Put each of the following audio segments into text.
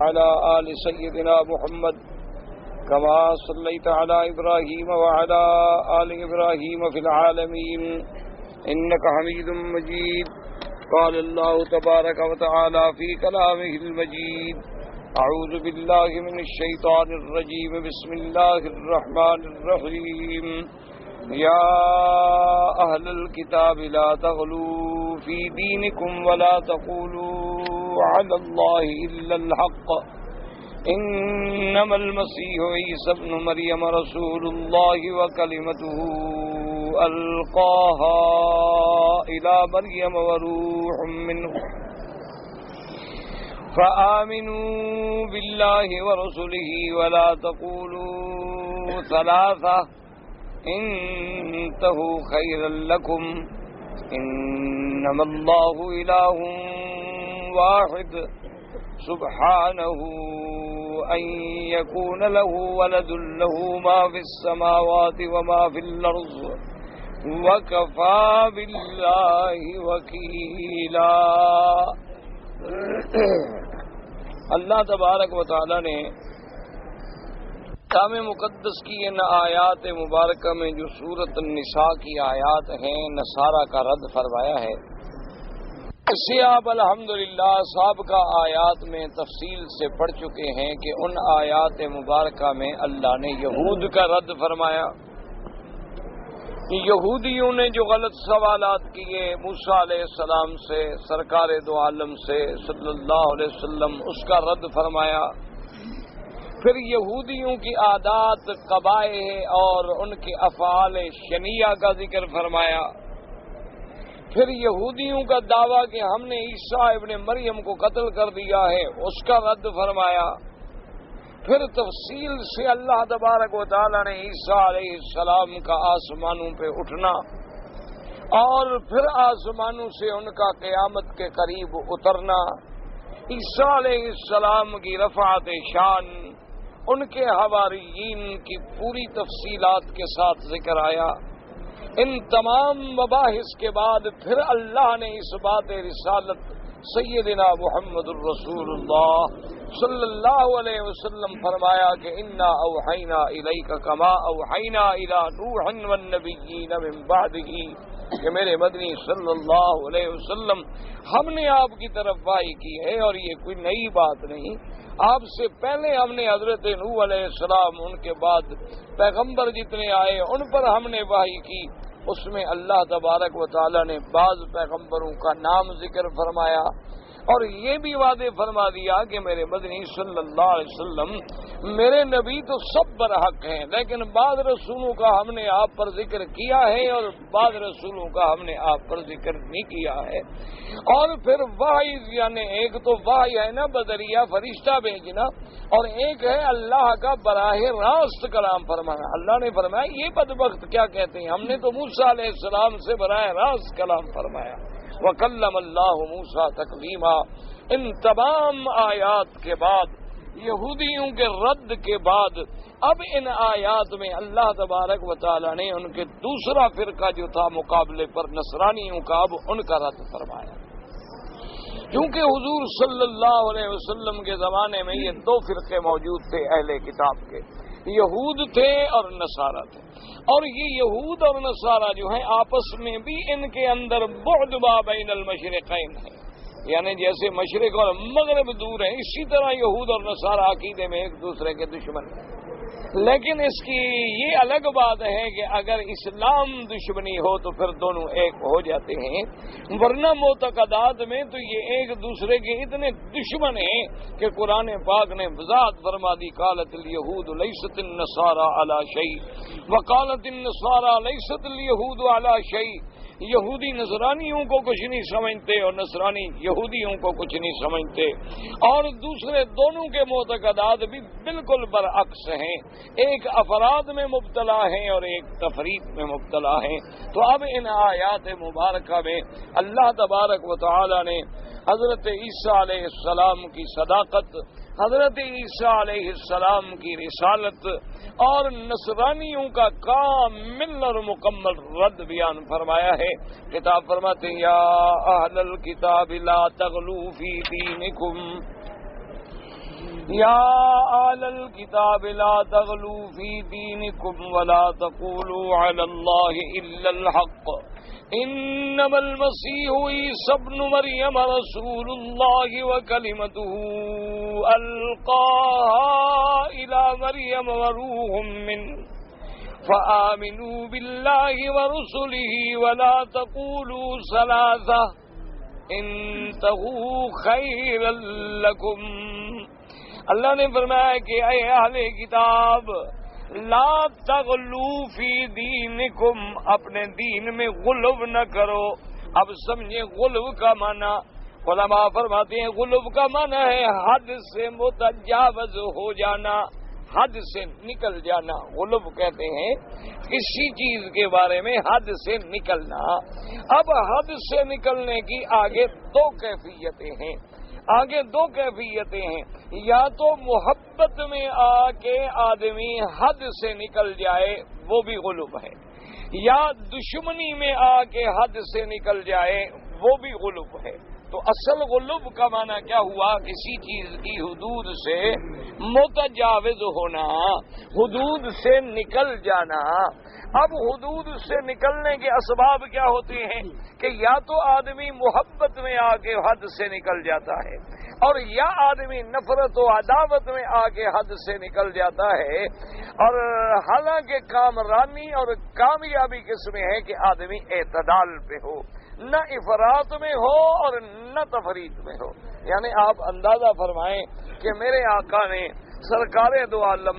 على آل سيدنا محمد كما صليت على إبراهيم وعلى آل إبراهيم في العالمين إنك حميد مجيد. قال الله تبارك وتعالى في كلامه المجيد: أعوذ بالله من الشيطان الرجيم. بسم الله الرحمن الرحيم. يا أهل الكتاب لا تغلوا في دينكم ولا تقولوا على الله إلا الحق إنما المسيح عيسى ابن مريم رسول الله وكلمته ألقاها إلى مريم وروح منه فآمنوا بالله ورسله ولا تقولوا ثلاثة انتهوا خيرا لكم إنما الله إله واحد سبحانه أن يكون له ولد له ما في السماوات وما في الأرض وكفى بالله وكيلا. اللہ تبارک و تعالی نے کلام مقدس کی ان آیات مبارکہ میں جو سورۃ النساء کی آیات ہیں نصارہ کا رد فرمایا ہے. اسے آپ الحمدللہ سابقہ آیات میں تفصیل سے پڑھ چکے ہیں کہ ان آیات مبارکہ میں اللہ نے یہود کا رد فرمایا. یہودیوں نے جو غلط سوالات کیے موسیٰ علیہ السلام سے، سرکار دو عالم سے صلی اللہ علیہ وسلم، اس کا رد فرمایا. پھر یہودیوں کی عادات، قبائح اور ان کے افعال شنیعہ کا ذکر فرمایا. پھر یہودیوں کا دعویٰ کہ ہم نے عیسیٰ ابن مریم کو قتل کر دیا ہے، اس کا رد فرمایا. پھر تفصیل سے اللہ تبارک و تعالی نے عیسیٰ علیہ السلام کا آسمانوں پہ اٹھنا اور پھر آسمانوں سے ان کا قیامت کے قریب اترنا، عیسیٰ علیہ السلام کی رفعت شان، ان کے حواریین کی پوری تفصیلات کے ساتھ ذکر آیا. ان تمام مباحث کے بعد پھر اللہ نے اس بات رسالت سیدنا محمد الرسول اللہ صلی اللہ علیہ وسلم فرمایا کہ انا اوحینا الیک کما اوحینا الی نوح والنبیین من بعدہ، کہ میرے مدنی صلی اللہ علیہ وسلم ہم نے آپ کی طرف وحی کی ہے اور یہ کوئی نئی بات نہیں. آپ سے پہلے ہم نے حضرت نوح علیہ السلام، ان کے بعد پیغمبر جتنے آئے ان پر ہم نے وحی کی. اس میں اللہ تبارک و تعالی نے بعض پیغمبروں کا نام ذکر فرمایا اور یہ بھی وعدے فرما دیا کہ میرے مدنی صلی اللہ علیہ وسلم میرے نبی تو سب برحق ہیں، لیکن بعض رسولوں کا ہم نے آپ پر ذکر کیا ہے اور بعض رسولوں کا ہم نے آپ پر ذکر نہیں کیا ہے. اور پھر وحی یعنی ایک تو وحی ہے نا بذریعہ فرشتہ بھیجنا، اور ایک ہے اللہ کا براہ راست کلام فرمانا. اللہ نے فرمایا یہ بدبخت کیا کہتے ہیں، ہم نے تو موسیٰ علیہ السلام سے براہ راست کلام فرمایا. وَكَلَّمَ اللَّهُ مُوسَىٰ تَكْلِيمًا. ان تمام آیات کے بعد، یہودیوں کے رد کے بعد، اب ان آیات میں اللہ تبارک و تعالی نے ان کے دوسرا فرقہ جو تھا مقابلے پر نصرانیوں کا، اب ان کا رد فرمایا. کیونکہ حضور صلی اللہ علیہ وسلم کے زمانے میں یہ دو فرقے موجود تھے اہل کتاب کے، یہود تھے اور نصارہ تھے. اور یہ یہود اور نصارہ جو ہیں آپس میں بھی ان کے اندر بعد ما بین المشرقین ہے، یعنی جیسے مشرق اور مغرب دور ہیں اسی طرح یہود اور نصارہ عقیدے میں ایک دوسرے کے دشمن ہیں. لیکن اس کی یہ الگ بات ہے کہ اگر اسلام دشمنی ہو تو پھر دونوں ایک ہو جاتے ہیں، ورنہ معتقدات میں تو یہ ایک دوسرے کے اتنے دشمن ہیں کہ قرآن پاک نے وضاحت فرما دی: قالت الیہود لیست النصارى علی شیء وقالت النصارى لیست الیہود علی شیء. یہودی نصرانیوں کو کچھ نہیں سمجھتے اور نصرانی یہودیوں کو کچھ نہیں سمجھتے، اور دوسرے دونوں کے معتقدات بھی بالکل برعکس ہیں، ایک افراد میں مبتلا ہیں اور ایک تفرید میں مبتلا ہیں. تو اب ان آیات مبارکہ میں اللہ تبارک و تعالی نے حضرت عیسیٰ علیہ السلام کی صداقت، حضرت عیسیٰ علیہ السلام کی رسالت اور نصرانیوں کا کامل اور مکمل رد بیان فرمایا ہے. کتاب فرماتے ہیں: یا اہل الکتاب لا تغلوا فی دینکم یا اہل الکتاب لا تغلوا فی دینکم ولا تقولوا علی اللہ الا الحق انما المسیح عیسی ابن مریم رسول اللہ وکلمته القاها الی مریم وروح منہ فآمنوا بالله ورسله ولا تقولوا ثلاثة انتهوا خيرا لكم. اللہ نے فرمایا کہ اے اہل کتاب لا تغلو فی دینکم، اپنے دین میں غلو نہ کرو. اب سمجھیں غلو کا معنی، علماء فرماتے ہیں غلو کا معنی ہے حد سے متجاوز ہو جانا، حد سے نکل جانا. غلو کہتے ہیں کسی چیز کے بارے میں حد سے نکلنا. اب حد سے نکلنے کی آگے دو کیفیتیں ہیں، یا تو محبت میں آ کے آدمی حد سے نکل جائے وہ بھی غلو ہے، یا دشمنی میں آ کے حد سے نکل جائے وہ بھی غلو ہے. تو اصل غلو کا معنی کیا ہوا؟ کسی چیز کی حدود سے متجاوز ہونا، حدود سے نکل جانا. اب حدود سے نکلنے کے اسباب کیا ہوتے ہیں کہ یا تو آدمی محبت میں آ کے حد سے نکل جاتا ہے، اور یا آدمی نفرت و عداوت میں آ کے حد سے نکل جاتا ہے. اور حالانکہ کامرانی اور کامیابی کس میں ہے کہ آدمی اعتدال پہ ہو، نہ افراط میں ہو اور نہ تفریط میں ہو. یعنی آپ اندازہ فرمائیں کہ میرے آقا نے سرکار دو عالم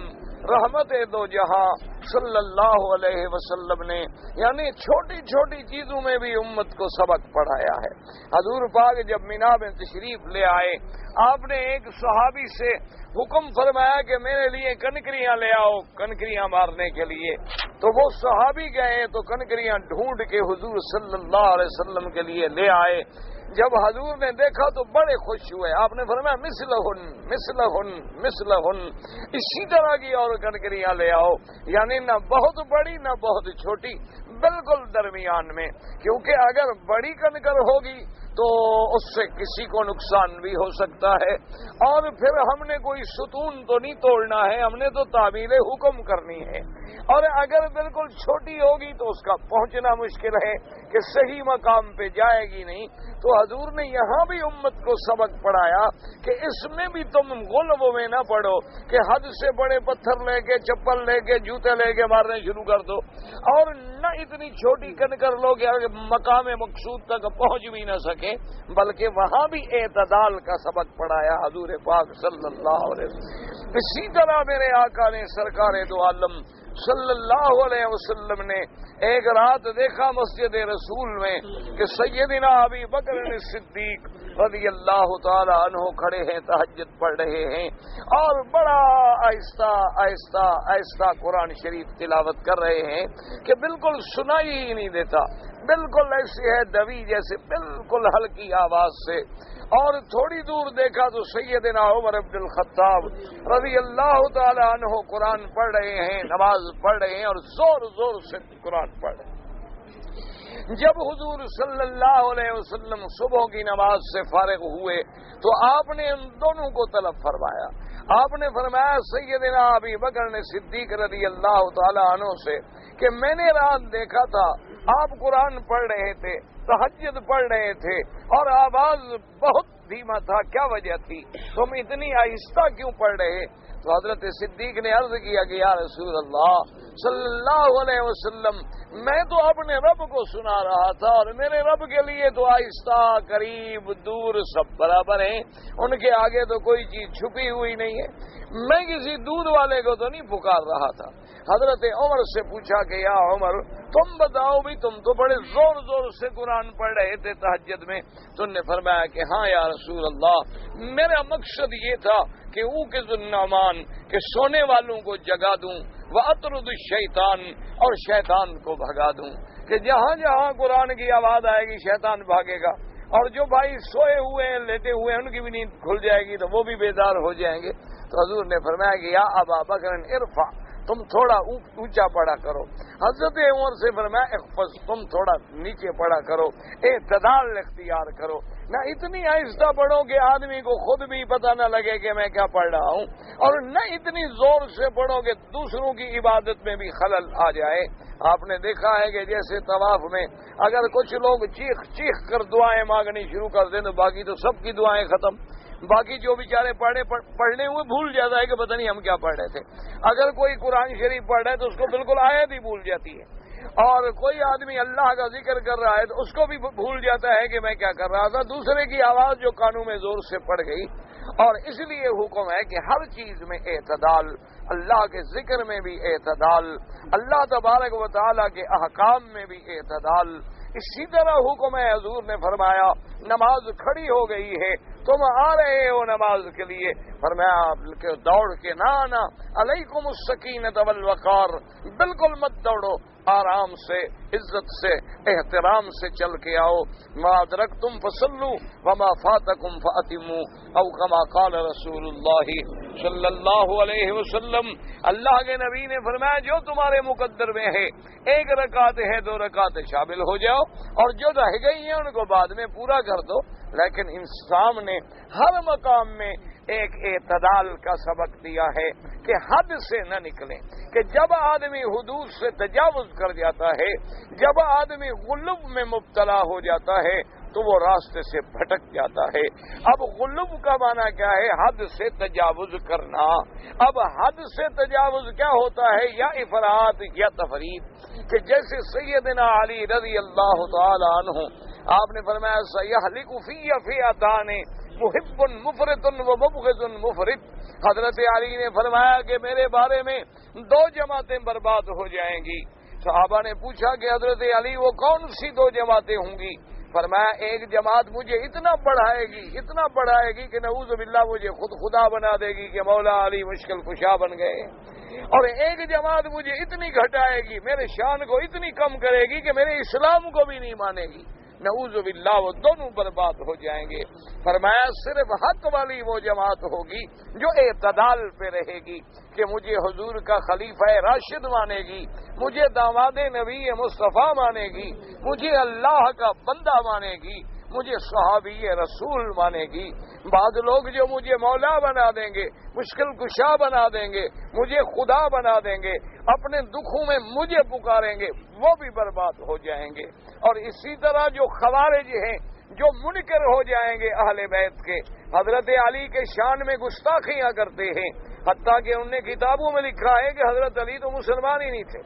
رحمت دو جہاں صلی اللہ علیہ وسلم نے یعنی چھوٹی چھوٹی چیزوں میں بھی امت کو سبق پڑھایا ہے. حضور پاک جب مینا میں تشریف لے آئے، آپ نے ایک صحابی سے حکم فرمایا کہ میرے لیے کنکریاں لے آؤ کنکریاں مارنے کے لیے. تو وہ صحابی گئے تو کنکریاں ڈھونڈ کے حضور صلی اللہ علیہ وسلم کے لیے لے آئے. جب حضور نے دیکھا تو بڑے خوش ہوئے. آپ نے فرمایا مثلہن مثلہن مثلہن، اسی طرح کی اور کنکریاں لے آؤ، یعنی نہ بہت بڑی نہ بہت چھوٹی، بالکل درمیان میں. کیونکہ اگر بڑی کنکر ہوگی تو اس سے کسی کو نقصان بھی ہو سکتا ہے، اور پھر ہم نے کوئی ستون تو نہیں توڑنا ہے، ہم نے تو تعمیل حکم کرنی ہے. اور اگر بالکل چھوٹی ہوگی تو اس کا پہنچنا مشکل ہے کہ صحیح مقام پہ جائے گی نہیں. تو حضور نے یہاں بھی امت کو سبق پڑھایا کہ اس میں بھی تم غلو میں نہ پڑو کہ حد سے بڑے پتھر لے کے چپل لے کے جوتے لے کے مارنے شروع کر دو، اور نہ اتنی چھوٹی کنکر لو کہ مقام مقصود تک پہنچ بھی نہ سکے. بلکہ وہاں بھی اعتدال کا سبق پڑھایا حضور پاک صلی اللہ علیہ وسلم. اسی طرح میرے آقا نے سرکار دو عالم صلی اللہ علیہ وسلم نے ایک رات دیکھا مسجد رسول میں کہ سیدنا ابی بکر صدیق رضی اللہ تعالی عنہ کھڑے ہیں، تہجد پڑھ رہے ہیں، اور بڑا آہستہ آہستہ آہستہ قرآن شریف تلاوت کر رہے ہیں کہ بالکل سنائی ہی نہیں دیتا، بالکل ایسی ہے دوی جیسے، بالکل ہلکی آواز سے. اور تھوڑی دور دیکھا تو سیدنا عمر بن الخطاب رضی اللہ تعالی عنہ قرآن پڑھ رہے ہیں، نماز پڑھ رہے ہیں، اور زور زور سے قرآن پڑھ رہے ہیں. جب حضور صلی اللہ علیہ وسلم صبح کی نماز سے فارغ ہوئے تو آپ نے ان دونوں کو طلب فرمایا. آپ نے فرمایا سیدنا ابی بکر نے صدیق رضی اللہ تعالی عنہ سے کہ میں نے رات دیکھا تھا آپ قرآن پڑھ رہے تھے، تہجد پڑھ رہے تھے، اور آواز بہت دھیما تھا، کیا وجہ تھی؟ تم اتنی آہستہ کیوں پڑھ رہے؟ تو حضرت صدیق نے عرض کیا کہ یا رسول اللہ صلی اللہ علیہ وسلم، میں تو اپنے رب کو سنا رہا تھا، اور میرے رب کے لیے تو آہستہ قریب دور سب برابر ہیں، ان کے آگے تو کوئی چیز چھپی ہوئی نہیں ہے. میں کسی دودھ والے کو تو نہیں پکار رہا تھا. حضرت عمر سے پوچھا کہ یا عمر تم بتاؤ بھی، تم تو بڑے زور زور سے قرآن پڑھ رہے تھے تہجد میں. تو نے فرمایا کہ ہاں یا رسول اللہ، میرا مقصد یہ تھا کہ اوقظ النعمان، کہ سونے والوں کو جگا دوں، وَأَطْرُدُ الشَّيْطَانِ، اور شیطان کو بھگا دوں، کہ جہاں جہاں قرآن کی آواز آئے گی شیطان بھاگے گا، اور جو بھائی سوئے ہوئے ہیں لیٹے ہوئے ہیں ان کی بھی نیند کھل جائے گی تو وہ بھی بیدار ہو جائیں گے. تو حضور نے فرمایا کہ یا ابا بکر ارفع، تم تھوڑا اونچا پڑھا کرو. حضرت عمر سے فرمایا اخفض، تم تھوڑا نیچے پڑھا کرو، اعتدال اختیار کرو. نہ اتنی آہستہ پڑھو کہ آدمی کو خود بھی پتہ نہ لگے کہ میں کیا پڑھ رہا ہوں، اور نہ اتنی زور سے پڑھو کہ دوسروں کی عبادت میں بھی خلل آ جائے۔ آپ نے دیکھا ہے کہ جیسے طواف میں اگر کچھ لوگ چیخ چیخ کر دعائیں مانگنی شروع کر دیں تو باقی تو سب کی دعائیں ختم، باقی جو بیچارے پڑھنے ہوئے بھول جاتا ہے کہ پتہ نہیں ہم کیا پڑھ رہے تھے۔ اگر کوئی قرآن شریف پڑھ رہا ہے تو اس کو بالکل آیت ہی بھول جاتی ہے، اور کوئی آدمی اللہ کا ذکر کر رہا ہے تو اس کو بھی بھول جاتا ہے کہ میں کیا کر رہا تھا، دوسرے کی آواز جو کانوں میں زور سے پڑ گئی۔ اور اس لیے حکم ہے کہ ہر چیز میں اعتدال، اللہ کے ذکر میں بھی اعتدال، اللہ تبارک و تعالیٰ کے احکام میں بھی اعتدال۔ اسی طرح حکم ہے، حضور نے فرمایا نماز کھڑی ہو گئی ہے، تم آ رہے ہو نماز کے لیے، فرمایا دوڑ کے نہ آنا، علیکم السکینۃ والوقار، بالکل مت دوڑو، آرام سے، عزت سے، احترام سے چل کے آؤ۔ ما ادرکتم فصلوا وما فاتکم فاتموا، او کما قال رسول اللہ صلی اللہ علیہ وسلم، اللہ کے نبی نے فرمایا جو تمہارے مقدر میں ہے، ایک رکعت ہے 2 رکعت شامل ہو جاؤ، اور جو رہ گئی ہیں ان کو بعد میں پورا کر دو۔ لیکن انسان نے ہر مقام میں ایک اعتدال کا سبق دیا ہے کہ حد سے نہ نکلیں، کہ جب آدمی حدود سے تجاوز کر جاتا ہے، جب آدمی غلو میں مبتلا ہو جاتا ہے تو وہ راستے سے بھٹک جاتا ہے۔ اب غلو کا معنی کیا ہے؟ حد سے تجاوز کرنا۔ اب حد سے تجاوز کیا ہوتا ہے؟ یا افراط یا تفرید، کہ جیسے سیدنا علی رضی اللہ تعالی عنہ، آپ نے فرمایا سیہلک فی فئتان محب مفرط و مبغض مفرط، حضرت علی نے فرمایا کہ میرے بارے میں 2 جماعتیں برباد ہو جائیں گی۔ صحابہ نے پوچھا کہ حضرت علی وہ کون سی 2 جماعتیں ہوں گی؟ فرمایا ایک جماعت مجھے اتنا بڑھائے گی کہ نعوذ باللہ مجھے خود خدا بنا دے گی کہ مولا علی مشکل کشا بن گئے، اور ایک جماعت مجھے اتنی گھٹائے گی، میرے شان کو اتنی کم کرے گی کہ میرے اسلام کو بھی نہیں مانے گی، نعوذ باللہ وہ دونوں برباد ہو جائیں گے۔ فرمایا صرف حق والی وہ جماعت ہوگی جو اعتدال پہ رہے گی، کہ مجھے حضور کا خلیفہ راشد مانے گی، مجھے داماد نبی مصطفیٰ مانے گی، مجھے اللہ کا بندہ مانے گی، مجھے صحابی رسول مانے گی۔ بعض لوگ جو مجھے مولا بنا دیں گے، مشکل کشا بنا دیں گے، مجھے خدا بنا دیں گے، اپنے دکھوں میں مجھے پکاریں گے، وہ بھی برباد ہو جائیں گے۔ اور اسی طرح جو خوارج ہیں، جو منکر ہو جائیں گے اہل بیت کے، حضرت علی کے شان میں گستاخیاں کرتے ہیں، حتیٰ کہ انہوں نے کتابوں میں لکھا ہے کہ حضرت علی تو مسلمان ہی نہیں تھے،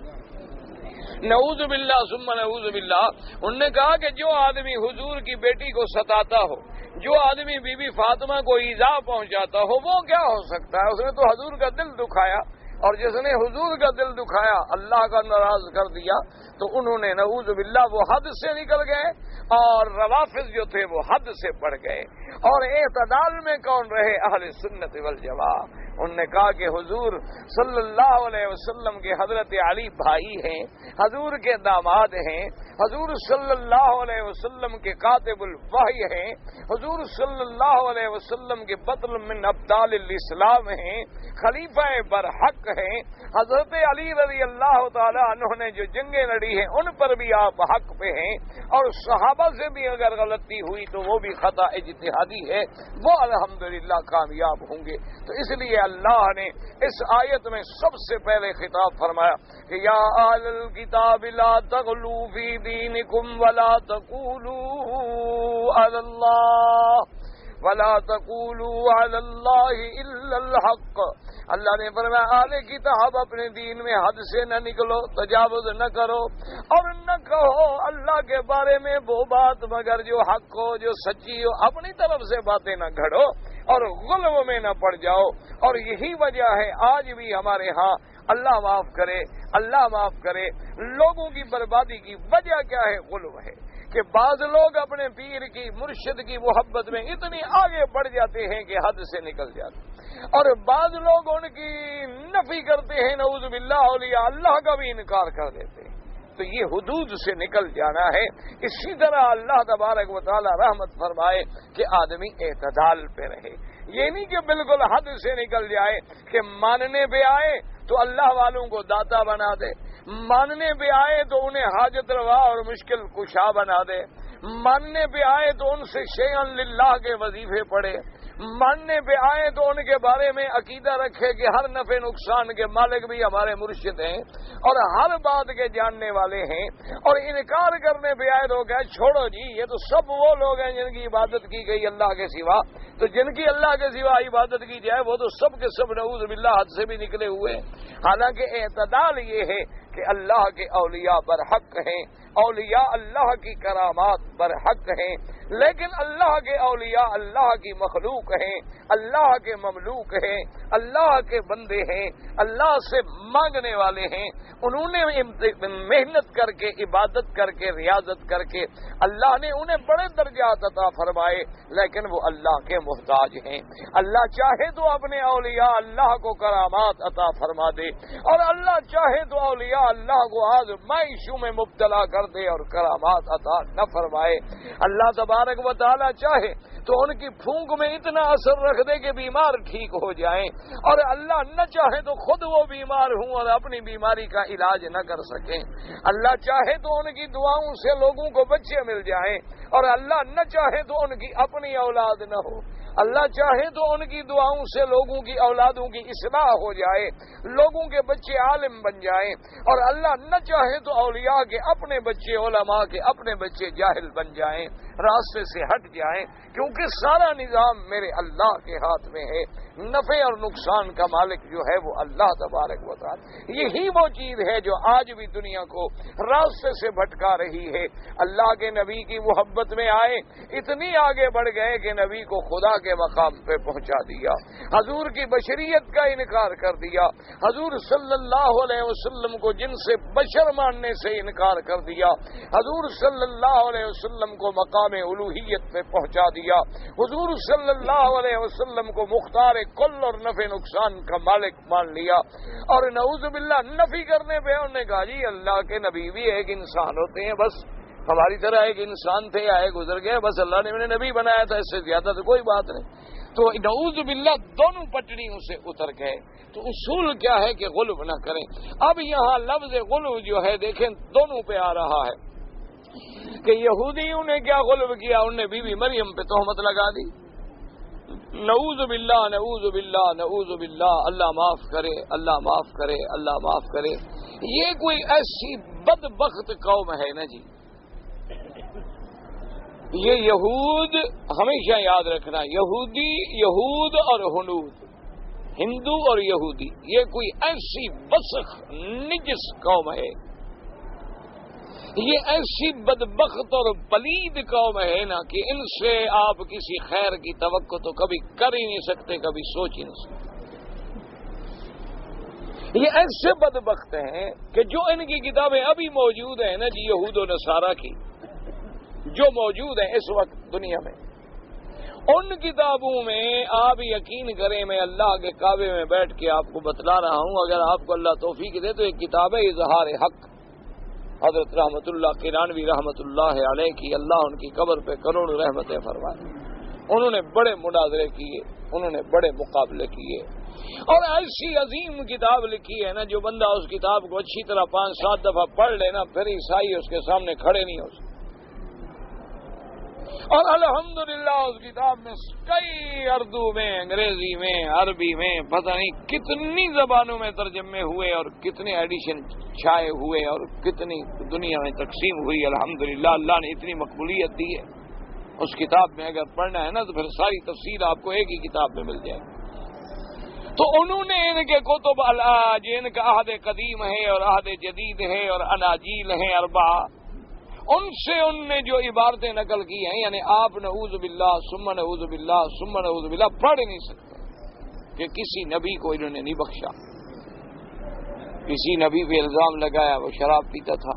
نعوذ باللہ ثم نعوذ باللہ۔ انہوں نے کہا کہ جو آدمی حضور کی بیٹی کو ستاتا ہو، جو آدمی بی بی فاطمہ کو ایذا پہنچاتا ہو، وہ کیا ہو سکتا ہے؟ اس نے تو حضور کا دل دکھایا، اور جس نے حضور کا دل دکھایا، اللہ کا ناراض کر دیا، تو انہوں نے نعوذ باللہ وہ حد سے نکل گئے، اور روافض جو تھے وہ حد سے بڑھ گئے۔ اور اعتدال میں کون رہے؟ اہل سنت والجماعت۔ انہوں نے کہا کہ حضور صلی اللہ علیہ وسلم کے حضرت علی بھائی ہیں، حضور کے داماد ہیں، حضور صلی اللہ علیہ وسلم کے کاتب الوحی ہیں، حضور صلی اللہ علیہ وسلم کے بطل من ابطال الاسلام ہیں، خلیفہ برحق ہیں۔ حضرت علی رضی اللہ تعالی عنہ نے جو جنگیں لڑی ہیں ان پر بھی آپ حق پہ ہیں، اور صحابہ سے بھی اگر غلطی ہوئی تو وہ بھی خطا اجتہادی ہے، وہ الحمدللہ کامیاب ہوں گے۔ تو اس لیے اللہ نے اس آیت میں سب سے پہلے خطاب فرمایا کہ یا اہل الکتاب لا تغلوا فی دینکم ولا تقولوا علی اللہ الا الحق۔ اللہ نے فرمایا اہل کتاب اپنے دین میں حد سے نہ نکلو، تجاوز نہ کرو، اور نہ کہو اللہ کے بارے میں وہ بات مگر جو حق ہو، جو سچی ہو، اپنی طرف سے باتیں نہ گھڑو اور غلو میں نہ پڑ جاؤ۔ اور یہی وجہ ہے آج بھی ہمارے ہاں اللہ معاف کرے لوگوں کی بربادی کی وجہ کیا ہے؟ غلو ہے، کہ بعض لوگ اپنے پیر کی، مرشد کی محبت میں اتنی آگے بڑھ جاتے ہیں کہ حد سے نکل جاتے ہیں، اور بعض لوگ ان کی نفی کرتے ہیں، نعوذ باللہ، اولیاء اللہ کا بھی انکار کر دیتے ہیں۔ تو یہ حدود سے نکل جانا ہے۔ اسی طرح اللہ تبارک و تعالی رحمت فرمائے کہ آدمی اعتدال پہ رہے، یہ نہیں کہ بالکل حد سے نکل جائے، کہ ماننے پہ آئے تو اللہ والوں کو داتا بنا دے، ماننے پہ آئے تو انہیں حاجت روا اور مشکل کشا بنا دے، ماننے پہ آئے تو ان سے شیئن للہ کے وظیفے پڑھے، ماننے پہ آئے تو ان کے بارے میں عقیدہ رکھے کہ ہر نفع نقصان کے مالک بھی ہمارے مرشد ہیں اور ہر بات کے جاننے والے ہیں، اور انکار کرنے پہ آئے تو کہ چھوڑو جی یہ تو سب وہ لوگ ہیں جن کی عبادت کی گئی اللہ کے سوا، تو جن کی اللہ کے سوا عبادت کی جائے وہ تو سب کے سب نعوذ باللہ حد سے بھی نکلے ہوئے ہیں۔ حالانکہ اعتدال یہ ہے کہ اللہ کے اولیاء برحق ہیں، اولیاء اللہ کی کرامات برحق ہیں، لیکن اللہ کے اولیاء اللہ کی مخلوق ہیں، اللہ کے مملوک ہیں، اللہ کے بندے ہیں، اللہ سے مانگنے والے ہیں۔ انہوں نے محنت کر کے عبادت کر کے ریاضت کر کے اللہ نے انہیں بڑے درجات عطا فرمائے، لیکن وہ اللہ کے محتاج ہیں۔ اللہ چاہے تو اپنے اولیاء اللہ کو کرامات عطا فرما دے، اور اللہ چاہے تو اولیاء اللہ کو آزمائشوں میں مبتلا کر دے اور کرامات عطا نہ فرمائے۔ اللہ تبارک و تعالی چاہے تو ان کی پھونک میں اتنا اثر رکھ دے کہ بیمار ٹھیک ہو جائیں، اور اللہ نہ چاہے تو خود وہ بیمار ہوں اور اپنی بیماری کا علاج نہ کر سکیں۔ اللہ چاہے تو ان کی دعاؤں سے لوگوں کو بچے مل جائیں، اور اللہ نہ چاہے تو ان کی اپنی اولاد نہ ہو۔ اللہ چاہے تو ان کی دعاؤں سے لوگوں کی اولادوں کی اصلاح ہو جائے، لوگوں کے بچے عالم بن جائیں، اور اللہ نہ چاہے تو اولیاء کے اپنے بچے، علماء کے اپنے بچے جاہل بن جائیں، راستے سے ہٹ جائیں، کیونکہ سارا نظام میرے اللہ کے ہاتھ میں ہے۔ نفع اور نقصان کا مالک جو ہے وہ اللہ تبارک و تعالی۔ یہی وہ چیز ہے جو آج بھی دنیا کو راستے سے بھٹکا رہی ہے۔ اللہ کے نبی کی محبت میں آئے، اتنی آگے بڑھ گئے کہ نبی کو خدا کے مقام پہ پہنچا دیا، حضور کی بشریت کا انکار کر دیا، حضور صلی اللہ علیہ وسلم کو جن سے بشر ماننے سے انکار کر دیا، حضور صلی اللہ علیہ وسلم کو مقام الوہیت پہ پہنچا دیا، حضور صلی اللہ علیہ وسلم کو مختار کل اور نفع نقصان کا مالک مان لیا، اور نعوذ باللہ نفی کرنے پہ انہوں نے کہا جی اللہ کے نبی بھی ایک انسان ہوتے ہیں، بس ہماری طرح ایک انسان تھے، آئے گزر گئے، بس اللہ نے انہیں نبی بنایا تھا، اس سے زیادہ تو کوئی بات نہیں۔ تو نعوذ باللہ دونوں پٹڑیوں سے اتر گئے۔ تو اصول کیا ہے کہ غلو نہ کریں۔ اب یہاں لفظ غلو جو ہے دیکھیں دونوں پہ آ رہا ہے کہ یہودیوں نے کیا غلو کیا، انہوں نے بی بی مریم پہ تہمت لگا دی۔ نعوذ باللہ نعوذ باللہ نعوذ باللہ، اللہ معاف کرے، اللہ معاف کرے، اللہ معاف کرے۔ یہ کوئی ایسی بدبخت قوم ہے نا جی، یہ یہود ہمیشہ یاد رکھنا، یہودی، یہود اور ہنود، ہندو اور یہودی، یہ کوئی ایسی وسخ نجس قوم ہے، یہ ایسی بدبخت اور پلید قوم ہے نا کہ ان سے آپ کسی خیر کی توقع تو کبھی کر ہی نہیں سکتے، کبھی سوچ ہی نہیں سکتے۔ یہ ایسے بدبخت ہیں کہ جو ان کی کتابیں ابھی موجود ہیں نا جی، یہود و نصارہ کی جو موجود ہیں اس وقت دنیا میں، ان کتابوں میں آپ یقین کریں، میں اللہ کے کعبے میں بیٹھ کے آپ کو بتلا رہا ہوں، اگر آپ کو اللہ توفیق دے تو ایک کتاب ہے اظہار حق، حضرت رحمت اللہ کینانوی رحمت اللہ علیہ کی، اللہ ان کی قبر پہ کروڑوں رحمتیں فرمائے۔ انہوں نے بڑے مناظرے کیے، انہوں نے بڑے مقابلے کیے، اور ایسی عظیم کتاب لکھی ہے نا، جو بندہ اس کتاب کو اچھی طرح 5-7 دفعہ پڑھ لینا پھر عیسائی اس کے سامنے کھڑے نہیں ہو سکتے۔ اور الحمدللہ اس کتاب میں کئی اردو میں، انگریزی میں، عربی میں، پتہ نہیں کتنی زبانوں میں ترجمے ہوئے اور کتنے ایڈیشن چھائے ہوئے اور کتنی دنیا میں تقسیم ہوئی۔ الحمدللہ اللہ نے اتنی مقبولیت دی ہے اس کتاب میں، اگر پڑھنا ہے نا تو پھر ساری تفسیر آپ کو ایک ہی کتاب میں مل جائے۔ تو انہوں نے ان کے کتب جن کا عہد قدیم ہے اور عہد جدید ہے اور اناجیل ہیں 4، ان سے ان نے جو عبارتیں نقل کی ہیں، یعنی آپ نعوذ باللہ ثم نعوذ باللہ ثم نعوذ باللہ پڑھ نہیں سکتے کہ کسی نبی کو انہوں نے نہیں بخشا۔ کسی نبی پہ الزام لگایا وہ شراب پیتا تھا،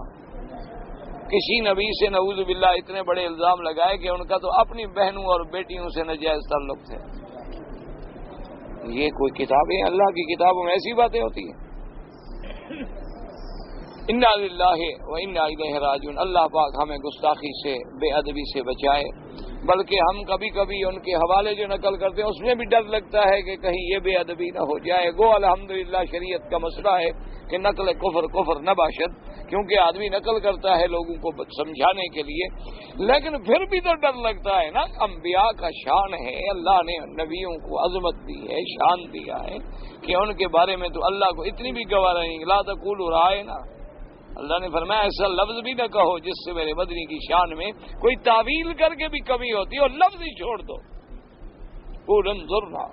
کسی نبی سے نعوذ باللہ اتنے بڑے الزام لگائے کہ ان کا تو اپنی بہنوں اور بیٹیوں سے ناجائز تعلق تھے۔ یہ کوئی کتابیں، اللہ کی کتابوں میں ایسی باتیں ہوتی ہیں؟ انا للہ و انا الیہ راجعون۔ اللہ پاک ہمیں گستاخی سے، بے ادبی سے بچائے، بلکہ ہم کبھی کبھی ان کے حوالے جو نقل کرتے ہیں اس میں بھی ڈر لگتا ہے کہ کہیں یہ بے ادبی نہ ہو جائے۔ گو الحمدللہ شریعت کا مسئلہ ہے کہ نقل کفر کفر نہ باشد، کیونکہ آدمی نقل کرتا ہے لوگوں کو سمجھانے کے لیے، لیکن پھر بھی تو ڈر لگتا ہے نا۔ انبیاء کا شان ہے، اللہ نے نبیوں کو عظمت دی ہے، شان دیا ہے کہ ان کے بارے میں تو اللہ کو اتنی بھی گوارا نہیں، لا تقولوا رائنا، اللہ نے فرمایا ایسا لفظ بھی نہ کہو جس سے میرے مدنی کی شان میں کوئی تعویل کر کے بھی کمی ہوتی ہے، اور لفظ ہی چھوڑ دو۔ قل انظرنا،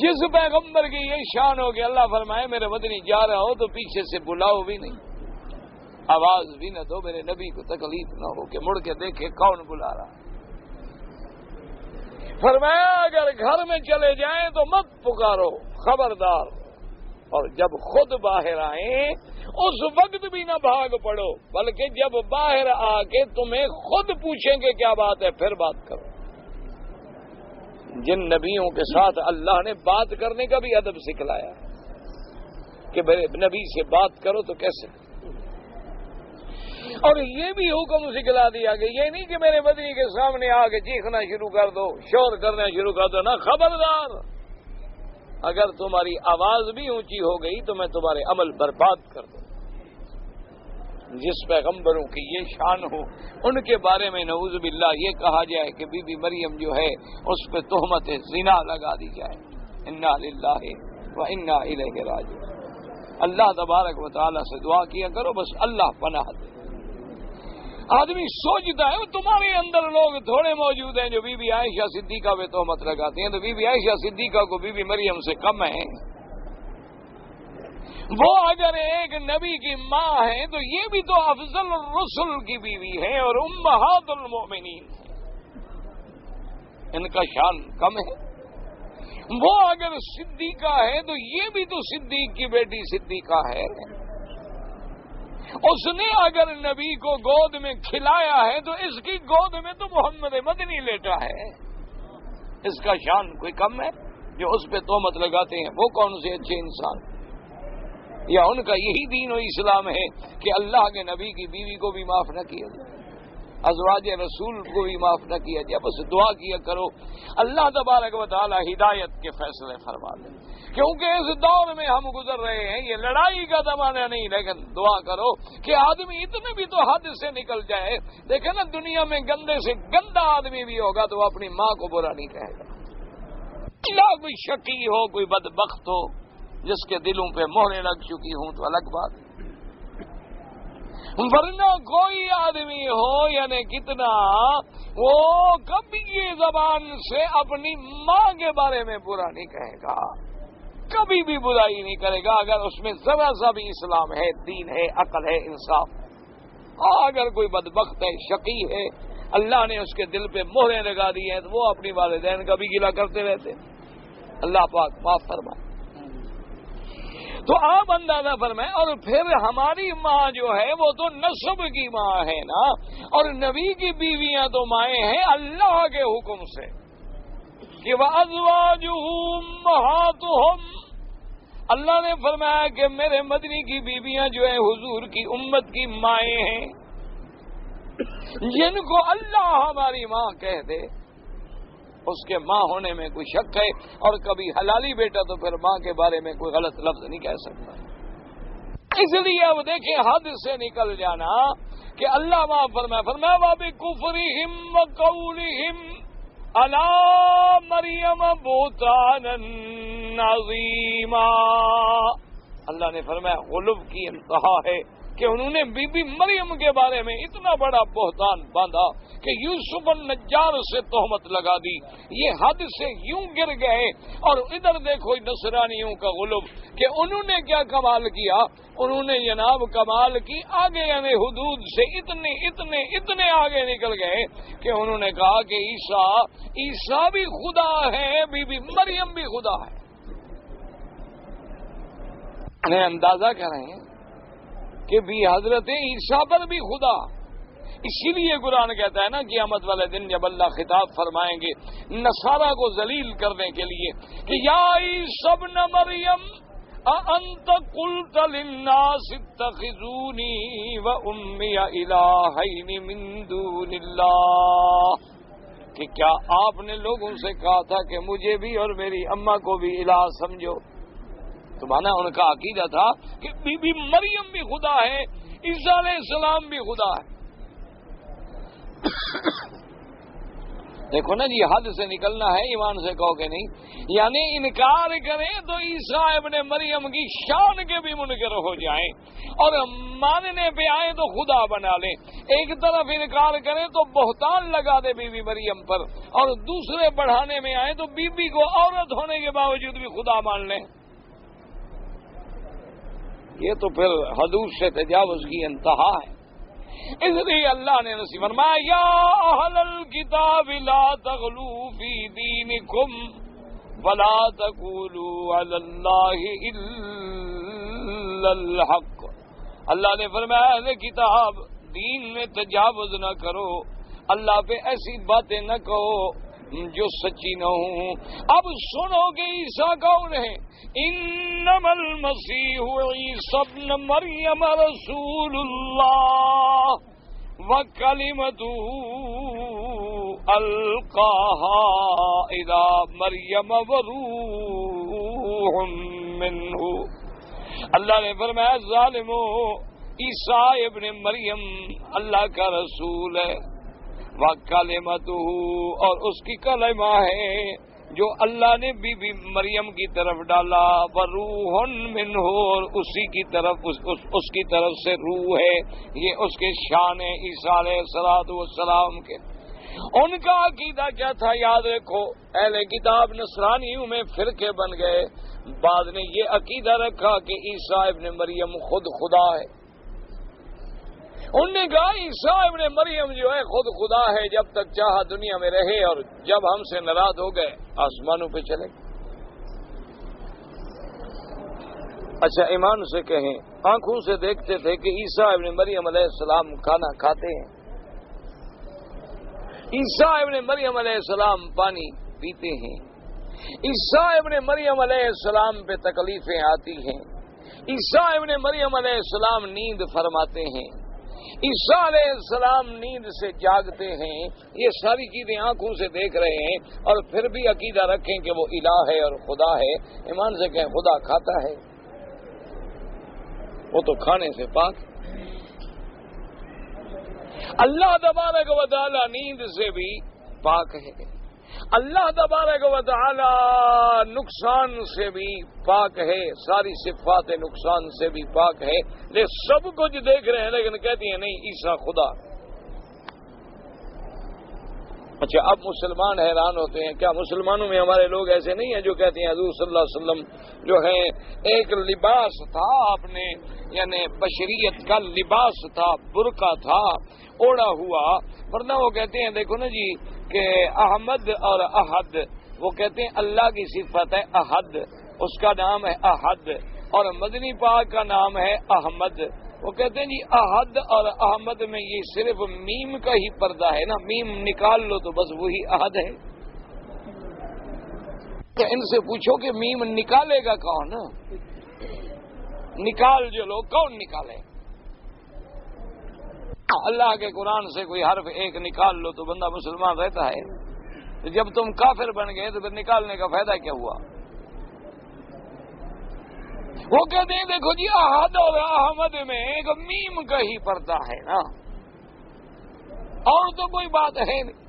جس پیغمبر کی یہ شان ہو کہ اللہ فرمائے میرے مدنی جا رہا ہو تو پیچھے سے بلاؤ بھی نہیں، آواز بھی نہ دو، میرے نبی کو تکلیف نہ ہو کہ مڑ کے دیکھے کون بلا رہا۔ فرمایا اگر گھر میں چلے جائیں تو مت پکارو، خبردار، اور جب خود باہر آئیں اس وقت بھی نہ بھاگ پڑو، بلکہ جب باہر آ کے تمہیں خود پوچھیں گے کیا بات ہے پھر بات کرو۔ جن نبیوں کے ساتھ اللہ نے بات کرنے کا بھی ادب سکھلایا کہ میرے نبی سے بات کرو تو کیسے، اور یہ بھی حکم سکھلا دیا کہ یہ نہیں کہ میرے مدنی کے سامنے آ کے چیخنا شروع کر دو، شور کرنا شروع کر دو، نہ، خبردار، اگر تمہاری آواز بھی اونچی ہو گئی تو میں تمہارے عمل برباد کر دوں۔ جس پیغمبروں کی یہ شان ہو ان کے بارے میں نعوذ باللہ یہ کہا جائے کہ بی بی مریم جو ہے اس پہ تہمت زنا لگا دی جائے، انا للہ و انا الیہ راجعون۔ اللہ تبارک و تعالیٰ سے دعا کیا کرو، بس اللہ پناہ دے۔ آدمی سوچتا ہے تمہارے اندر لوگ تھوڑے موجود ہیں جو بی بی عائشہ صدیقہ پہ تہمت لگاتے ہیں، تو بی بی عائشہ صدیقہ کو بی بی مریم سے کم ہے؟ وہ اگر ایک نبی کی ماں ہے تو یہ بھی تو افضل الرسل کی بیوی ہے اور امہات المؤمنین، ان کا شان کم ہے؟ وہ اگر صدیقہ ہے تو یہ بھی تو صدیق کی بیٹی صدیقہ ہے۔ اس نے اگر نبی کو گود میں کھلایا ہے تو اس کی گود میں تو محمد مدنی لیٹا ہے، اس کا شان کوئی کم ہے؟ جو اس پہ تہمت لگاتے ہیں وہ کون سے اچھے انسان؟ یا ان کا یہی دین و اسلام ہے کہ اللہ کے نبی کی بیوی کو بھی معاف نہ کیا جائے، ازواج رسول کو بھی معاف نہ کیا جائے؟ بس دعا کیا کرو اللہ تبارک و تعالی ہدایت کے فیصلے فرما دے، کیونکہ اس دور میں ہم گزر رہے ہیں یہ لڑائی کا زمانہ نہیں، لیکن دعا کرو کہ آدمی اتنے بھی تو حد سے نکل جائے۔ دیکھیں نا دنیا میں گندے سے گندا آدمی بھی ہوگا تو وہ اپنی ماں کو برا نہیں کہے گا، کوئی شقی ہو، کوئی بدبخت ہو جس کے دلوں پہ مہریں لگ چکی ہوں تو الگ بات، ورنہ کوئی آدمی ہو یعنی کتنا وہ کبھی یہ زبان سے اپنی ماں کے بارے میں برا نہیں کہے گا، کبھی بھی برائی نہیں کرے گا اگر اس میں ذرا سا بھی اسلام ہے، دین ہے، عقل ہے، انصاف۔ اور اگر کوئی بدبخت ہے، شقی ہے، اللہ نے اس کے دل پہ مہریں لگا دی ہیں تو وہ اپنی والدین کا بھی گلہ کرتے رہتے، اللہ پاک معاف فرمائے۔ تو آپ اندازہ فرمائیں، اور پھر ہماری ماں جو ہے وہ تو نسب کی ماں ہے نا، اور نبی کی بیویاں تو مائیں ہیں اللہ کے حکم سے کہ وَأَزْوَاجُهُ أُمَّهَاتُهُمْ، اللہ نے فرمایا کہ میرے مدنی کی بیویاں جو ہیں حضور کی امت کی مائیں ہیں، جن کو اللہ ہماری ماں کہہ دے اس کے ماں ہونے میں کوئی شک ہے، اور کبھی حلالی بیٹا تو پھر ماں کے بارے میں کوئی غلط لفظ نہیں کہہ سکتا۔ اس لیے اب دیکھیں حد سے نکل جانا کہ اللہ معاف فرمایا وَبِكُفْرِهِمْ وَقَوْلِهِمْ عَلَىٰ مَرْيَمَ بُهْتَانًا عَظِيمًا، اللہ نے فرمایا غلو کی انتہا ہے کہ انہوں نے بی بی مریم کے بارے میں اتنا بڑا بہتان باندھا کہ یوسف النجار سے تہمت لگا دی، یہ حد سے یوں گر گئے۔ اور ادھر دیکھو نصرانیوں کا غلب کہ انہوں نے کیا کمال کیا، انہوں نے جناب کمال کی آگے یعنی حدود سے اتنے اتنے اتنے آگے نکل گئے کہ انہوں نے کہا کہ عیسیٰ بھی خدا ہے، بی بی مریم بھی خدا ہے۔ انہیں اندازہ کر رہے ہیں کہ بھی حضرت عیسیٰ پر بھی خدا، اسی لیے قرآن کہتا ہے نا قیامت والے دن جب اللہ خطاب فرمائیں گے نصارہ کو ذلیل کرنے کے لیے کہ یا عیسی ابن مریم اانت قلت للناس اتخذونی وامی الہین من دون اللہ، کہ کیا آپ نے لوگوں سے کہا تھا کہ مجھے بھی اور میری اماں کو بھی الہ سمجھو؟ تو مانا ان کا عقیدہ تھا کہ بی بی مریم بھی خدا ہے، عیسیٰ علیہ السلام بھی خدا ہے۔ دیکھو نا جی، حد سے نکلنا ہے، ایمان سے کہو کہ نہیں، یعنی انکار کریں تو عیسیٰ ابن مریم کی شان کے بھی منکر ہو جائیں، اور ماننے پہ آئیں تو خدا بنا لیں۔ ایک طرف انکار کریں تو بہتان لگا دے بی بی مریم پر، اور دوسرے بڑھانے میں آئیں تو بی بی کو عورت ہونے کے باوجود بھی خدا مان لیں۔ یہ تو پھر حدود سے تجاوز کی انتہا ہے۔ اس لیے اللہ نے نصیب فرمایا، یا اہل الکتاب لا تغلوا فی دینکم ولا تقولوا علی اللہ الا الحق۔ اللہ نے فرمایا اہل کتاب، دین میں تجاوز نہ کرو، اللہ پہ ایسی باتیں نہ کہو جو سچی نہ ہوں۔ اب سنو کہ عیسیٰ کون ہے؟ انما المسیح عیسی ابن مریم رسول اللہ وکلمتہ القاها الی مریم وروح منہ۔ اللہ نے فرمایا ظالمو، عیسیٰ ابن مریم اللہ کا رسول ہے، وکلمتہ، اور اس کی کلمہ ہے جو اللہ نے بی بی مریم کی طرف ڈالا، وروح منہ، اور اسی کی طرف اس کی طرف سے روح ہے۔ یہ اس کے شان ہے عیسیٰ علیہ السلام کے۔ ان کا عقیدہ کیا تھا یاد رکھو، اہل کتاب نصرانیوں میں فرقے بن گئے، بعد نے یہ عقیدہ رکھا کہ عیسیٰ ابن مریم خود خدا ہے۔ انہوں نے کہا عیسیٰ ابن مریم جو ہے خود خدا ہے، جب تک چاہا دنیا میں رہے، اور جب ہم سے ناراض ہو گئے آسمانوں پہ چلے۔ اچھا ایمان سے کہیں، آنکھوں سے دیکھتے تھے کہ عیسیٰ ابن مریم علیہ السلام کھانا کھاتے ہیں، عیسیٰ ابن مریم علیہ السلام پانی پیتے ہیں، عیسیٰ ابن مریم علیہ السلام پہ تکلیفیں آتی ہیں، عیسیٰ ابن مریم علیہ السلام نیند فرماتے ہیں، عیسیٰ علیہ السلام نیند سے جاگتے ہیں۔ یہ ساری چیزیں آنکھوں سے دیکھ رہے ہیں، اور پھر بھی عقیدہ رکھیں کہ وہ الہ ہے اور خدا ہے۔ ایمان سے کہیں خدا کھاتا ہے، وہ تو کھانے سے پاک۔ اللہ تبارک و تعالی نیند سے بھی پاک ہے، اللہ تبارک و تعالی نقصان سے بھی پاک ہے، ساری صفات نقصان سے بھی پاک ہے۔ یہ سب کچھ دیکھ رہے ہیں لیکن کہتی ہیں نہیں عیسیٰ خدا۔ اچھا اب مسلمان حیران ہوتے ہیں، کیا مسلمانوں میں ہمارے لوگ ایسے نہیں ہیں جو کہتے ہیں حضور صلی اللہ علیہ وسلم جو ہے ایک لباس تھا اپنے، یعنی بشریت کا لباس تھا، برقع تھا اوڑا ہوا، ورنہ وہ کہتے ہیں دیکھو نا جی کہ احمد اور احد، وہ کہتے ہیں اللہ کی صفت ہے احد، اس کا نام ہے احد، اور مدنی پاک کا نام ہے احمد۔ وہ کہتے ہیں جی احد اور احمد میں یہ صرف میم کا ہی پردہ ہے نا، میم نکال لو تو بس وہی احد ہے۔ کہ ان سے پوچھو کہ میم نکالے گا کون؟ نکال جو لو، کون نکالے؟ اللہ کے قرآن سے کوئی حرف ایک نکال لو تو بندہ مسلمان رہتا ہے۔ جب تم کافر بن گئے تو پھر نکالنے کا فائدہ کیا ہوا؟ وہ کہتے ہیں دیکھو جی احد اور احمد میں ایک میم کا ہی پردہ ہے نا، اور تو کوئی بات ہے نہیں۔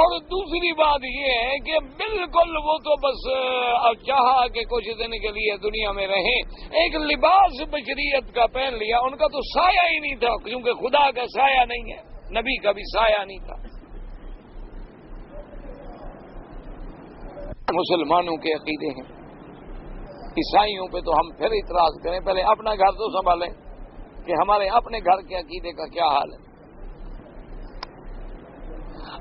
اور دوسری بات یہ ہے کہ بالکل وہ تو بس چاہا کہ کچھ دن کے لیے دنیا میں رہیں، ایک لباس بشریت کا پہن لیا، ان کا تو سایہ ہی نہیں تھا، کیونکہ خدا کا سایہ نہیں ہے، نبی کا بھی سایہ نہیں تھا۔ مسلمانوں کے عقیدے ہیں، عیسائیوں پہ تو ہم پھر اعتراض کریں، پہلے اپنا گھر تو سنبھالیں کہ ہمارے اپنے گھر کے عقیدے کا کیا حال ہے،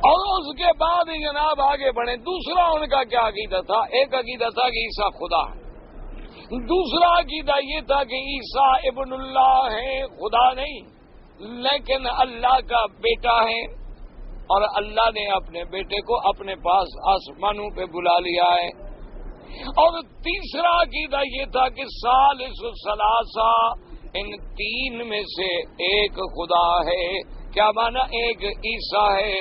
اور اس کے بعد جناب آگے بڑھیں۔ دوسرا ان کا کیا عقیدہ تھا؟ ایک عقیدہ تھا کہ عیسیٰ خدا ہے، دوسرا عقیدہ یہ تھا کہ عیسیٰ ابن اللہ ہے، خدا نہیں لیکن اللہ کا بیٹا ہے، اور اللہ نے اپنے بیٹے کو اپنے پاس آسمانوں پہ بلا لیا ہے۔ اور تیسرا عقیدہ یہ تھا کہ ثالث ثلاثہ، ان تین میں سے ایک خدا ہے۔ کیا معنی؟ ایک عیسیٰ ہے،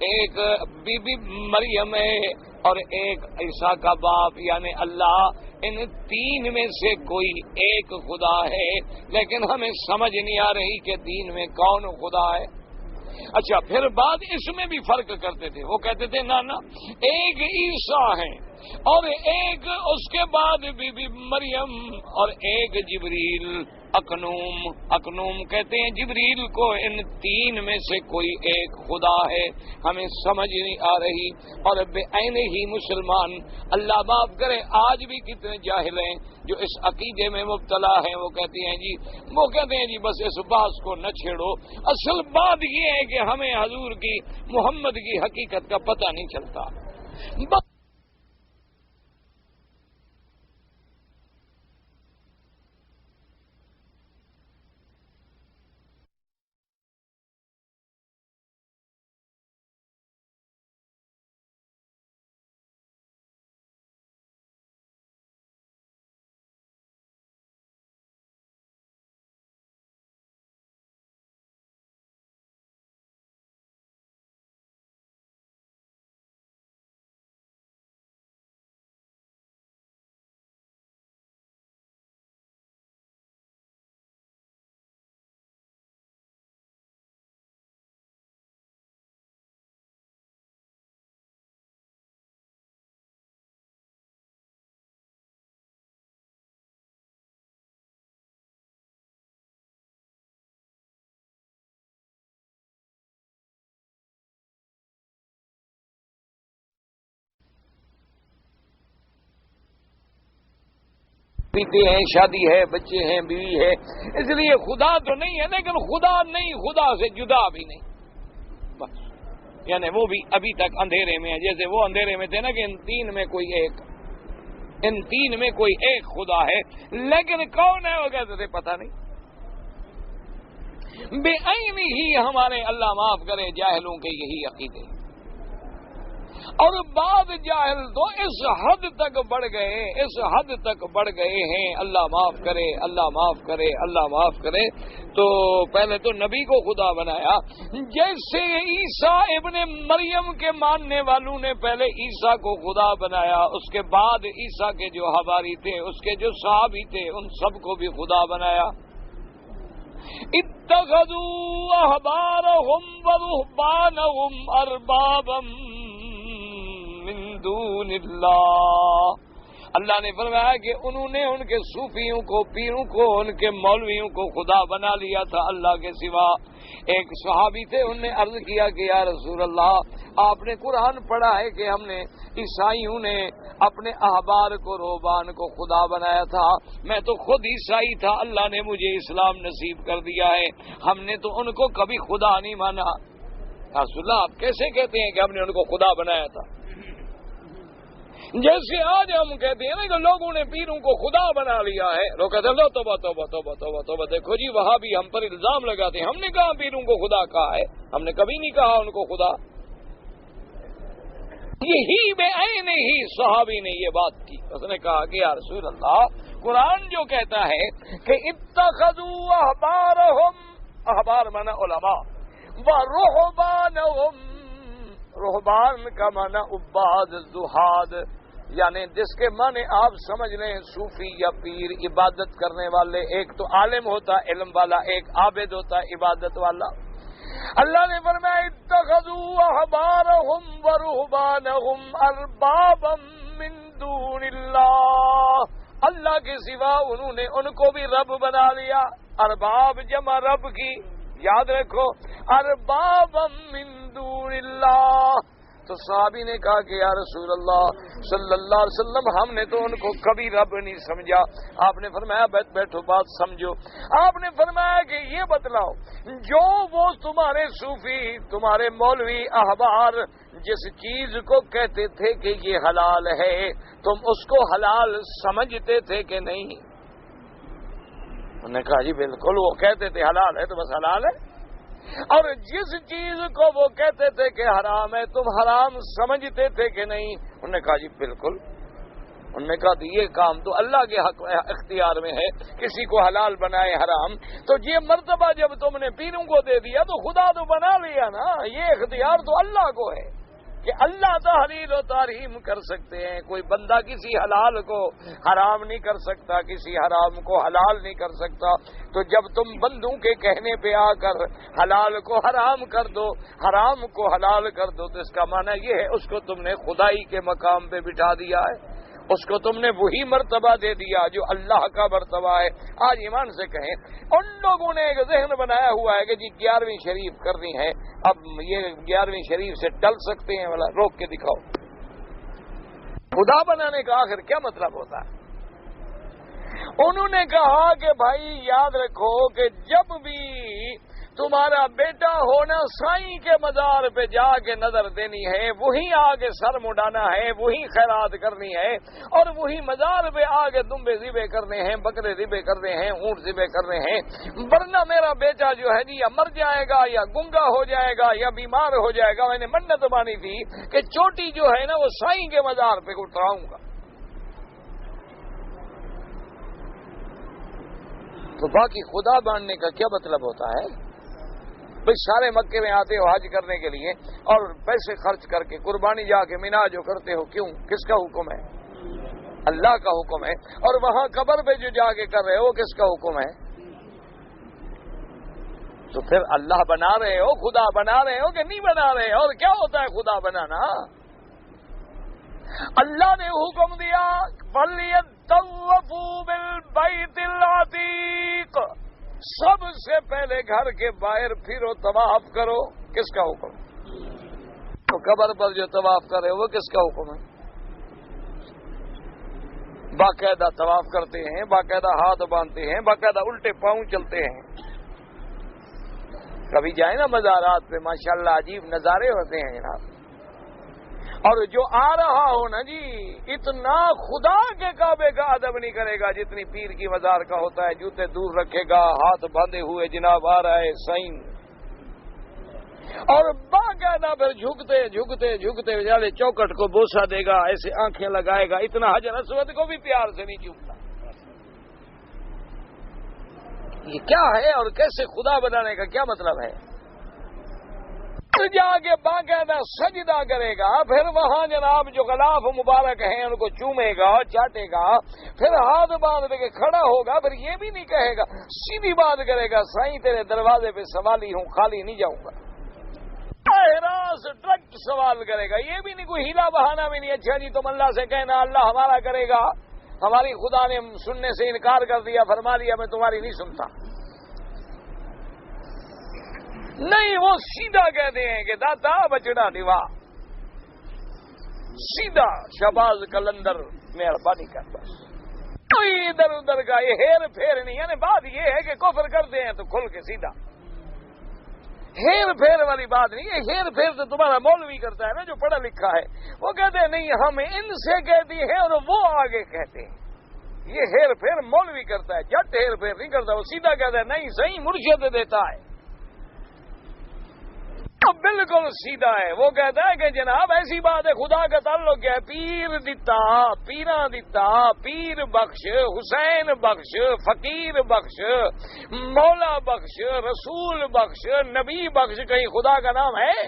ایک بی بی مریم ہے، اور ایک عیسیٰ کا باپ یعنی اللہ، ان تین میں سے کوئی ایک خدا ہے، لیکن ہمیں سمجھ نہیں آ رہی کہ تین میں کون خدا ہے۔ اچھا، پھر بعد اس میں بھی فرق کرتے تھے، وہ کہتے تھے نا ایک عیسیٰ ہے اور ایک اس کے بعد بی بی مریم اور ایک جبریل، اکنوم کہتے ہیں جبریل کو، ان تین میں سے کوئی ایک خدا ہے، ہمیں سمجھ نہیں آ رہی۔ اور بے عین ہی مسلمان، اللہ معاف کرے، آج بھی کتنے جاہل ہیں جو اس عقیدے میں مبتلا ہیں، وہ کہتے ہیں جی بس اس بات کو نہ چھیڑو، اصل بات یہ ہے کہ ہمیں حضور کی، محمد کی حقیقت کا پتہ نہیں چلتا۔ پیتے ہیں، شادی ہے، بچے ہیں، بیوی ہے، اس لیے خدا تو نہیں ہے، لیکن خدا نہیں، خدا سے جدا بھی نہیں، بس یعنی وہ بھی ابھی تک اندھیرے میں ہے، جیسے وہ اندھیرے میں تھے نا کہ ان تین میں کوئی ایک خدا ہے، لیکن کون ہے وہ کہتے تھے پتہ نہیں۔ بے عین ہی ہمارے اللہ معاف کرے جاہلوں کے یہی عقیدے، اور بعض جاہل تو اس حد تک بڑھ گئے ہیں، اللہ معاف کرے، اللہ معاف کرے، اللہ معاف کرے، تو پہلے تو نبی کو خدا بنایا، جیسے عیسیٰ ابن مریم کے ماننے والوں نے پہلے عیسیٰ کو خدا بنایا، اس کے بعد عیسیٰ کے جو حواری تھے، اس کے جو صحابی تھے، ان سب کو بھی خدا بنایا۔ اتخذوا احبارهم ورهبانهم اربابا من دون اللہ نے فرمایا کہ انہوں نے ان کے صوفیوں کو، پیروں کو، ان کے مولویوں کو خدا بنا لیا تھا اللہ کے سوا۔ ایک صحابی تھے، انہوں نے عرض کیا کہ یا رسول اللہ، آپ نے قرآن پڑھا ہے کہ ہم نے عیسائیوں نے اپنے احبار کو، روحبان کو خدا بنایا تھا، میں تو خود عیسائی تھا، اللہ نے مجھے اسلام نصیب کر دیا ہے، ہم نے تو ان کو کبھی خدا نہیں مانا۔ رسول اللہ آپ کیسے کہتے ہیں کہ ہم نے ان کو خدا بنایا تھا؟ جیسے آج ہم کہتے ہیں نا کہ لوگوں نے پیروں کو خدا بنا لیا ہے، لوگ کہتے ہیں لو توبہ توبہ توبہ توبہ توبہ، دیکھو جی وہاں بھی ہم پر الزام لگاتے ہیں، ہم نے کہا پیروں کو خدا کہا ہے، ہم نے کبھی نہیں کہا ان کو خدا۔ یہی بے عین ہی صحابی نے یہ بات کی، اس نے کہا کہ یا رسول اللہ، قرآن جو کہتا ہے کہ اتخذوا احبارهم، احبار مانا علماء، ورهبانهم، رہبان کا مانا عباد، زہاد، یعنی جس کے معنی آپ سمجھ لیں صوفی یا پیر، عبادت کرنے والے، ایک تو عالم ہوتا علم والا، ایک عابد ہوتا عبادت والا۔ اللہ نے فرمایا اتخذوا احبارهم ورهبانهم اربابا من دون اللہ، اللہ کے سوا انہوں نے ان کو بھی رب بنا لیا۔ ارباب جمع رب کی، یاد رکھو، اربابا من دون اللہ۔ تو صحابی نے کہا کہ یا رسول اللہ صلی اللہ علیہ وسلم، ہم نے تو ان کو کبھی رب نہیں سمجھا۔ آپ نے فرمایا بیٹھو بات سمجھو، آپ نے فرمایا کہ یہ بتلاؤ، جو وہ تمہارے صوفی، تمہارے مولوی، احبار جس چیز کو کہتے تھے کہ یہ حلال ہے، تم اس کو حلال سمجھتے تھے کہ نہیں؟ انہوں نے کہا جی بالکل، وہ کہتے تھے حلال ہے تو بس حلال ہے، اور جس چیز کو وہ کہتے تھے کہ حرام ہے تم حرام سمجھتے تھے کہ نہیں؟ انہوں نے کہا جی بالکل۔ انہوں نے کہا یہ کام تو اللہ کے حق اختیار میں ہے، کسی کو حلال بنائے حرام، تو یہ مرتبہ جب تم نے پیروں کو دے دیا تو خدا تو بنا لیا نا، یہ اختیار تو اللہ کو ہے کہ اللہ تحلیل و تحریم کر سکتے ہیں، کوئی بندہ کسی حلال کو حرام نہیں کر سکتا، کسی حرام کو حلال نہیں کر سکتا۔ تو جب تم بندوں کے کہنے پہ آ کر حلال کو حرام کر دو، حرام کو حلال کر دو، تو اس کا معنی یہ ہے اس کو تم نے خدائی کے مقام پہ بٹھا دیا ہے، اس کو تم نے وہی مرتبہ دے دیا جو اللہ کا مرتبہ ہے۔ آج ایمان سے کہیں، ان لوگوں نے ایک ذہن بنایا ہوا ہے کہ جی 11ویں شریف کرنی ہے، اب یہ 11ویں شریف سے ٹل سکتے ہیں، والا روک کے دکھاؤ۔ خدا بنانے کا آخر کیا مطلب ہوتا ہے؟ انہوں نے کہا کہ بھائی یاد رکھو کہ جب بھی تمہارا بیٹا ہونا سائیں کے مزار پہ جا کے نظر دینی ہے، وہی آگے سر مڈانا ہے، وہی خیرات کرنی ہے، اور وہی مزار پہ آگے دمبے ذبح کرنے ہیں، بکرے ذبح کرنے ہیں، اونٹ ذبح کرنے ہیں، ورنہ میرا بیٹا جو ہے جی یا مر جائے گا یا گنگا ہو جائے گا یا بیمار ہو جائے گا۔ میں نے منت مانی تھی کہ چوٹی جو ہے نا وہ سائیں کے مزار پہ اٹھاؤں گا۔ تو باقی خدا ماننے کا کیا مطلب ہوتا ہے؟ بھائی سارے مکے میں آتے ہو حج کرنے کے لیے اور پیسے خرچ کر کے قربانی جا کے مینا جو کرتے ہو، کیوں؟ کس کا حکم ہے؟ اللہ کا حکم ہے۔ اور وہاں قبر پہ جو جا کے کر رہے ہو، کس کا حکم ہے؟ تو پھر اللہ بنا رہے ہو، خدا بنا رہے ہو کہ نہیں بنا رہے ہو؟ اور کیا ہوتا ہے خدا بنانا؟ اللہ نے حکم دیا فَلْيَطَّوَّفُوا بِالْبَيْتِ الْعَتِيقِ، سب سے پہلے گھر کے باہر پھرو، طواف کرو۔ کس کا حکم؟ تو قبر پر جو طواف کر رہے ہو وہ کس کا حکم ہے؟ باقاعدہ طواف کرتے ہیں، باقاعدہ ہاتھ باندھتے ہیں، باقاعدہ الٹے پاؤں چلتے ہیں۔ کبھی جائیں نا مزارات پہ، ماشاءاللہ عجیب نظارے ہوتے ہیں جناب۔ اور جو آ رہا ہو نا جی، اتنا خدا کے کعبے کا ادب نہیں کرے گا جتنی پیر کی مزار کا ہوتا ہے۔ جوتے دور رکھے گا، ہاتھ باندھے ہوئے جناب آ رہا ہے سائیں، اور باقاعدہ پھر جھکتے جھکتے جھکتے بیچارے چوکٹ کو بوسہ دے گا، ایسے آنکھیں لگائے گا، اتنا حجر اسود کو بھی پیار سے نہیں چومتا۔ یہ کیا ہے اور کیسے خدا بنانے کا کیا مطلب ہے؟ جا کے باقاعدہ سجدہ کرے گا، پھر وہاں جناب جو غلاف مبارک ہیں ان کو چومے گا، چاٹے گا، پھر ہاتھ باندھ کے کھڑا ہوگا، پھر یہ بھی نہیں کہے گا، سیدھی بات کرے گا، سائیں تیرے دروازے پہ سوالی ہوں، خالی نہیں جاؤں گا۔ راس ڈائریکٹ سوال کرے گا، یہ بھی نہیں کوئی ہیلا بہانا بھی نہیں۔ اچھا جی تم اللہ سے کہنا اللہ ہمارا کرے گا، ہماری خدا نے سننے سے انکار کر دیا، فرما لیا میں تمہاری نہیں سنتا۔ نہیں، وہ سیدھا کہتے ہیں کہ داتا بچڑا دیوا، سیدھا شہباز کلندر مہربانی کرتا، کوئی ادھر ادھر کا یہ ہیر پھیر نہیں۔ یعنی بات یہ ہے کہ کفر کرتے ہیں تو کھل کے سیدھا، ہیر پھیر والی بات نہیں ہے۔ ہیر پھیر تو تمہارا مولوی کرتا ہے نا جو پڑھا لکھا ہے، وہ کہتے ہیں نہیں ہم ان سے کہتی ہے اور وہ آگے کہتے ہیں۔ یہ ہیر پھیر مولوی کرتا ہے، جٹ ہیر پھیر نہیں کرتا، وہ سیدھا کہتا ہے نہیں صحیح مرشد دیتا ہے، بالکل سیدھا ہے۔ وہ کہتا ہے کہ جناب ایسی بات ہے، خدا کا تعلق ہے، پیر دیتا، پیرا دیتا، پیر بخش، حسین بخش، فقیر بخش، مولا بخش، رسول بخش، نبی بخش، کہیں خدا کا نام ہے؟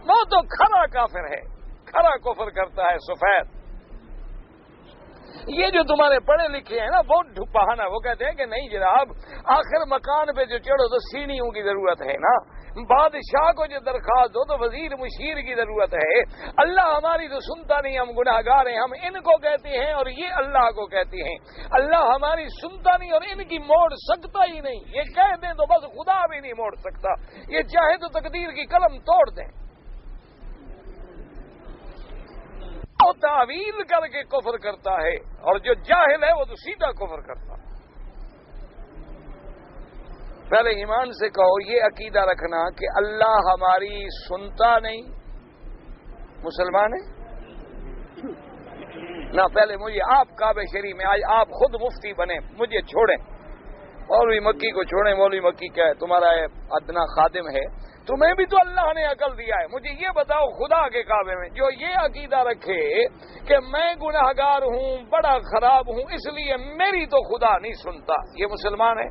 وہ تو کھرا کافر ہے، کھرا کفر کرتا ہے سفید۔ یہ جو تمہارے پڑھے لکھے ہیں نا وہ بہانا، وہ کہتے ہیں کہ نہیں جناب آخر مکان پہ جو چڑھو تو سیڑھیوں کی ضرورت ہے نا، بادشاہ کو جو درخواست دو تو وزیر مشیر کی ضرورت ہے، اللہ ہماری تو سنتا نہیں، ہم گناہگار ہیں، ہم ان کو کہتے ہیں اور یہ اللہ کو کہتے ہیں، اللہ ہماری سنتا نہیں اور ان کی موڑ سکتا ہی نہیں، یہ کہہ دیں تو بس خدا بھی نہیں موڑ سکتا، یہ چاہے تو تقدیر کی قلم توڑ دیں۔ تعویل کر کے کفر کرتا ہے، اور جو جاہل ہے وہ تو سیدھا کفر کرتا ہے۔ پہلے ایمان سے کہو یہ عقیدہ رکھنا کہ اللہ ہماری سنتا نہیں، مسلمان ہے نہ۔ پہلے مجھے آپ کعبہ شریف میں آج آپ خود مفتی بنے، مجھے چھوڑیں، مولوی مکی کو چھوڑیں۔ مولوی مکی کیا ہے؟ تمہارا ادنا خادم ہے، تمہیں بھی تو اللہ نے عقل دیا ہے۔ مجھے یہ بتاؤ خدا کے کعبے میں جو یہ عقیدہ رکھے کہ میں گناہگار ہوں، بڑا خراب ہوں، اس لیے میری تو خدا نہیں سنتا، یہ مسلمان ہے؟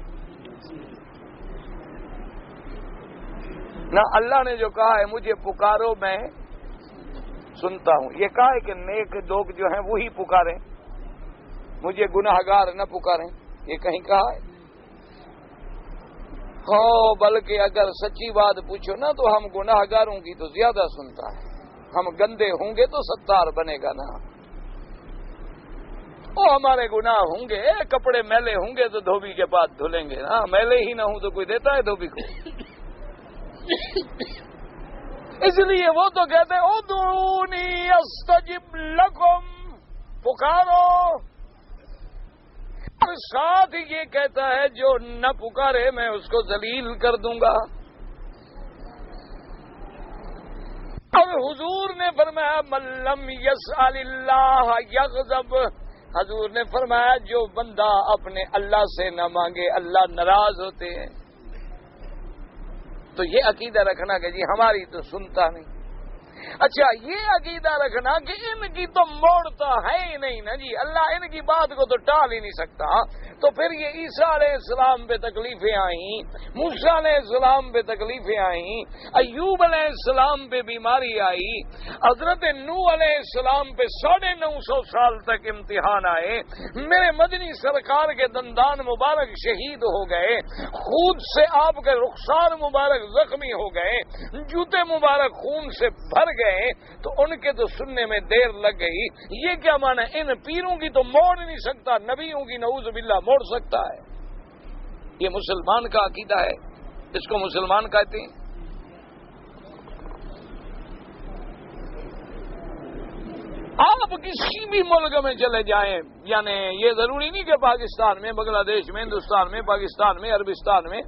نہ اللہ نے جو کہا ہے مجھے پکارو میں سنتا ہوں، یہ کہا ہے کہ نیک لوگ جو ہیں وہی پکاریں، مجھے گناہگار نہ پکاریں، یہ کہیں کہا ہے؟ ہاں، بلکہ اگر سچی بات پوچھو نا تو ہم گناہگاروں کی تو زیادہ سنتا ہے، ہم گندے ہوں گے تو ستار بنے گا نا، وہ ہمارے گناہ ہوں گے، کپڑے میلے ہوں گے تو دھوبی کے بعد دھلیں گے نا، میلے ہی نہ ہوں تو کوئی دیتا ہے دھوبی کو؟ اس لیے وہ تو کہتے ہیں ادعونی استجب لکم، پکارو، اور ساتھ ہی یہ کہتا ہے جو نہ پکارے میں اس کو ذلیل کر دوں گا۔ اور حضور نے فرمایا من لم یسأل اللہ یغضب، حضور نے فرمایا جو بندہ اپنے اللہ سے نہ مانگے اللہ ناراض ہوتے ہیں۔ تو یہ عقیدہ رکھنا کہ جی ہماری تو سنتا نہیں، اچھا یہ عقیدہ رکھنا کہ ان کی تو موڑتا ہے ہی نہیں نا جی، اللہ ان کی بات کو تو ٹال ہی نہیں سکتا، تو پھر یہ عیسیٰ علیہ السلام پہ تکلیفیں آئیں، موسیٰ علیہ السلام پہ تکلیفیں آئیں، ایوب علیہ السلام پہ بیماری آئی، حضرت نوح علیہ السلام پہ 950 سال تک امتحان آئے، میرے مدنی سرکار کے دندان مبارک شہید ہو گئے، خون سے آپ کے رخسار مبارک زخمی ہو گئے، جوتے مبارک خون سے بھر گئے، تو ان کے تو سننے میں دیر لگ گئی۔ یہ کیا معنی؟ ان پیروں کی تو موڑ نہیں سکتا، نبیوں کی نعوذ باللہ موڑ سکتا ہے؟ یہ مسلمان کا عقیدہ ہے، اس کو مسلمان کہتے ہیں۔ آپ کسی بھی ملک میں چلے جائیں، یعنی یہ ضروری نہیں کہ پاکستان میں، بنگلہ دیش میں، ہندوستان میں، پاکستان میں، عربستان میں،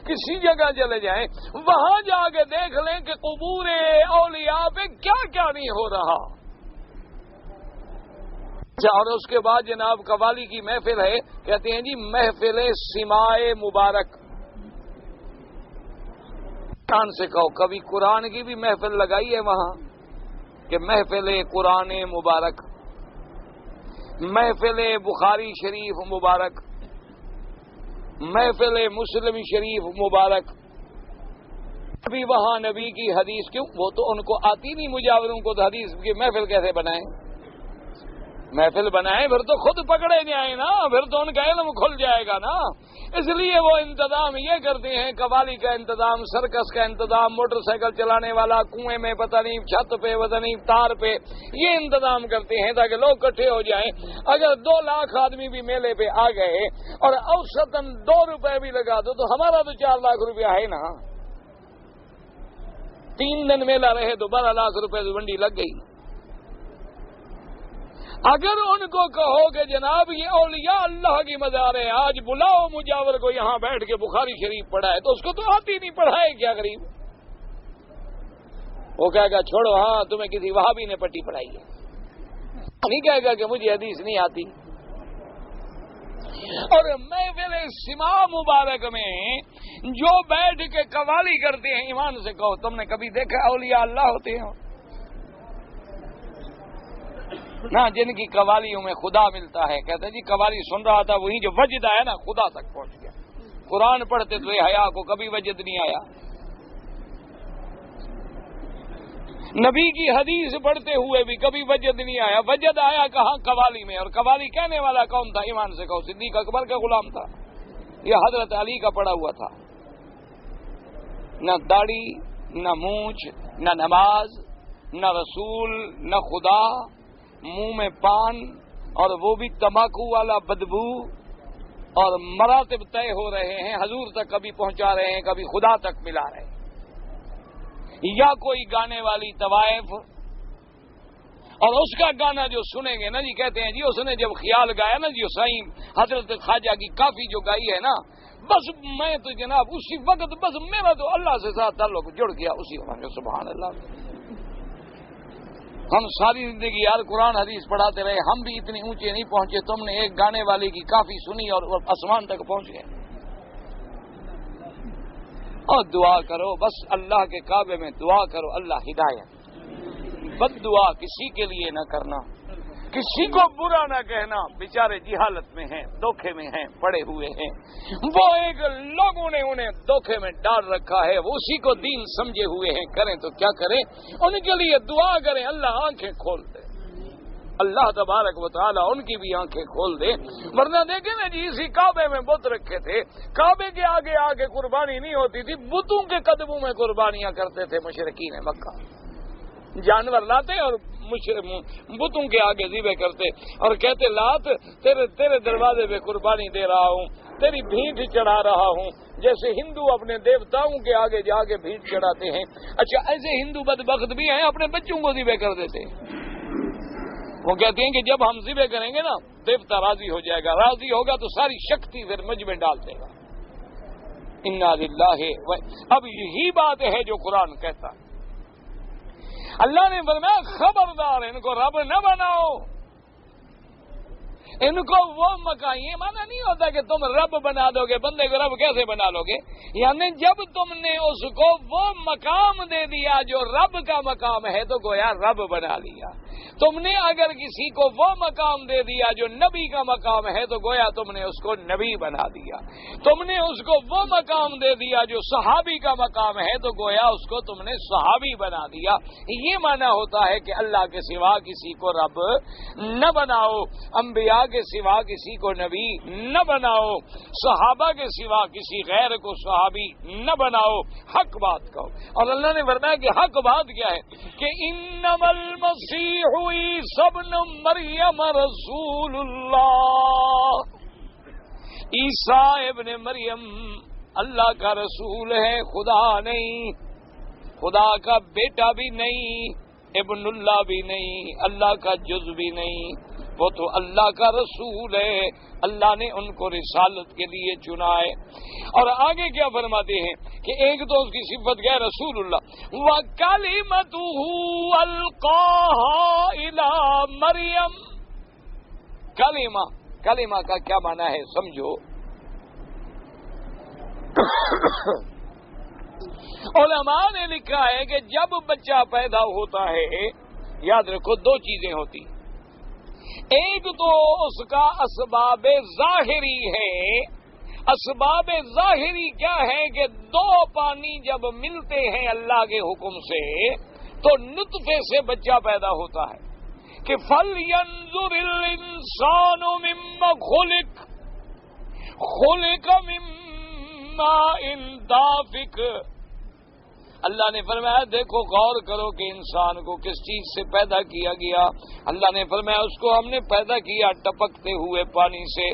کسی جگہ چلے جائیں، وہاں جا کے دیکھ لیں کہ قبور اولیاء پہ کیا کیا نہیں ہو رہا۔ اور اس کے بعد جناب قوالی کی محفل ہے، کہتے ہیں جی محفل سمائے مبارک، قرآن سے کہو، کبھی قرآن کی بھی محفل لگائی ہے وہاں کہ محفل قرآن مبارک، محفل بخاری شریف مبارک، محفل مسلم شریف مبارک، ابھی وہاں نبی کی حدیث کیوں؟ وہ تو ان کو آتی نہیں مجاوروں کو، تو حدیث کی محفل کیسے بنائیں؟ محفل بنائیں پھر تو خود پکڑے جائیں نا، پھر تو ان کا علم کھل جائے گا نا۔ اس لیے وہ انتظام یہ کرتے ہیں، قوالی کا انتظام، سرکس کا انتظام، موٹر سائیکل چلانے والا کنویں میں پتہ نہیں، چھت پہ پتہ نہیں، تار پہ، یہ انتظام کرتے ہیں تاکہ لوگ اکٹھے ہو جائیں۔ اگر 2 لاکھ آدمی بھی میلے پہ آ گئے اور اوسطاً 2 روپے بھی لگا دو تو ہمارا تو 4 لاکھ روپیہ ہے نا، 3 دن میلہ رہے تو 12 لاکھ روپے کی منڈی لگ گئی۔ اگر ان کو کہو کہ جناب یہ اولیاء اللہ کی مزار ہے، آج بلاؤ مجاور کو یہاں بیٹھ کے بخاری شریف پڑھائے، تو اس کو تو آتی نہیں، پڑھائے کیا غریب؟ وہ کہے گا چھوڑو، ہاں تمہیں کسی وہابی نے پٹی پڑھائی ہے، نہیں کہے گا کہ مجھے حدیث نہیں آتی۔ اور محفل سما مبارک میں جو بیٹھ کے قوالی کرتے ہیں، ایمان سے کہو تم نے کبھی دیکھا اولیاء اللہ ہوتے ہیں؟ نہ، جن کی قوالیوں میں خدا ملتا ہے، کہتے ہیں جی قوالی سن رہا تھا، وہی جو وجد ہے نا خدا تک پہنچ گیا۔ قرآن پڑھتے تو حیا کو کبھی وجد نہیں آیا، نبی کی حدیث پڑھتے ہوئے بھی کبھی وجد نہیں آیا، وجد آیا کہاں؟ قوالی میں۔ اور قوالی کہنے والا کون تھا؟ ایمان سے کہو صدیق اکبر کا غلام تھا، یہ حضرت علی کا پڑا ہوا تھا۔ نہ داڑھی، نہ مونچھ، نہ نماز، نہ رسول، نہ خدا، منہ میں پان، اور وہ بھی تمباکو والا بدبو، اور مراتب طے ہو رہے ہیں، حضور تک کبھی پہنچا رہے ہیں، کبھی خدا تک ملا رہے ہیں۔ یا کوئی گانے والی طوائف، اور اس کا گانا جو سنیں گے نا جی، کہتے ہیں جی اس نے جب خیال گایا نا جی سائیں حضرت خواجہ کی کافی جو گائی ہے نا، بس میں تو جناب اسی وقت بس میرا تو اللہ سے ساتھ تعلق جڑ گیا اسی وقت۔ سبحان اللہ، ہم ساری زندگی یار قرآن حدیث پڑھاتے رہے، ہم بھی اتنی اونچے نہیں پہنچے، تم نے ایک گانے والے کی کافی سنی اور آسمان تک پہنچ گئے۔ اور دعا کرو، بس اللہ کے کعبے میں دعا کرو، اللہ ہدایت، بد دعا کسی کے لیے نہ کرنا۔ کسی کو برا نہ کہنا، بیچارے جہالت میں ہیں، دھوکے میں ہیں، پڑے ہوئے ہیں، وہ ایک لوگوں نے انہیں دھوکے میں ڈال رکھا ہے، وہ اسی کو دین سمجھے ہوئے ہیں، کریں تو کیا کریں؟ ان کے لیے دعا کریں اللہ آنکھیں کھول دے، اللہ تبارک و تعالیٰ ان کی بھی آنکھیں کھول دے۔ ورنہ دیکھیں نا جی، اسی کعبے میں بت رکھے تھے، کعبے کے آگے آگے قربانی نہیں ہوتی تھی، بتوں کے قدموں میں قربانیاں کرتے تھے مشرکین مکہ، جانور لاتے اور بتوں کے آگے ذبح کرتے اور کہتے لات تیرے دروازے پہ قربانی دے رہا ہوں، تیری بھینٹ چڑھا رہا ہوں، جیسے ہندو اپنے دیوتاؤں کے آگے جا کے بھینٹ چڑھاتے ہیں۔ اچھا ایسے ہندو بدبخت بھی ہیں، اپنے بچوں کو ذبح کر دیتے ہیں۔ وہ کہتے ہیں کہ جب ہم ذبح کریں گے نا دیوتا راضی ہو جائے گا، راضی ہوگا تو ساری شکتی پھر مجھ میں ڈال دے گا۔ انا للہ اب یہی بات ہے جو قرآن کہتا ہے۔ اللہ نے فرمایا خبردار ان کو رب نہ بناؤ، ان کو وہ مقام، یہ مانا نہیں ہوتا کہ تم رب بنا دو گے، بندے کو رب کیسے بنا لو گے؟ یعنی جب تم نے اس کو وہ مقام دے دیا جو رب کا مقام ہے تو گویا رب بنا لیا۔ تم نے اگر کسی کو وہ مقام دے دیا جو نبی کا مقام ہے تو گویا تم نے اس کو نبی بنا دیا۔ تم نے اس کو وہ مقام دے دیا جو صحابی کا مقام ہے تو گویا اس کو تم نے صحابی بنا دیا۔ یہ معنی ہوتا ہے کہ اللہ کے سوا کسی کو رب نہ بناؤ، انبیاء کے سوا کسی کو نبی نہ بناؤ، صحابہ کے سوا کسی غیر کو صحابی نہ بناؤ، حق بات کہو۔ اور اللہ نے فرمایا کہ حق بات کیا ہے کہ انما المسیح عیسی ابن مریم رسول اللہ، عیسیٰ ابن مریم اللہ کا رسول ہے، خدا نہیں، خدا کا بیٹا بھی نہیں، ابن اللہ بھی نہیں، اللہ کا جز بھی نہیں، وہ تو اللہ کا رسول ہے، اللہ نے ان کو رسالت کے لیے چنا ہے۔ اور آگے کیا فرماتے ہیں کہ ایک تو اس کی صفت کیا ہے رسول اللہ، وَكَلِمَتُهُ أَلْقَاهَا إِلَى مریم۔ کلمہ کا کیا معنی ہے سمجھو۔ علماء نے لکھا ہے کہ جب بچہ پیدا ہوتا ہے یاد رکھو دو چیزیں ہوتی، ایک تو اس کا اسباب ظاہری ہے۔ اسباب ظاہری کیا ہے کہ دو پانی جب ملتے ہیں اللہ کے حکم سے تو نطفے سے بچہ پیدا ہوتا ہے کہ فَلْيَنْظُرِ الْإِنسَانُ مِمَّا خُلِقَ مِن مَّاءٍ دَافِقٍ۔ اللہ نے فرمایا دیکھو غور کرو کہ انسان کو کس چیز سے پیدا کیا گیا۔ اللہ نے فرمایا اس کو ہم نے پیدا کیا ٹپکتے ہوئے پانی سے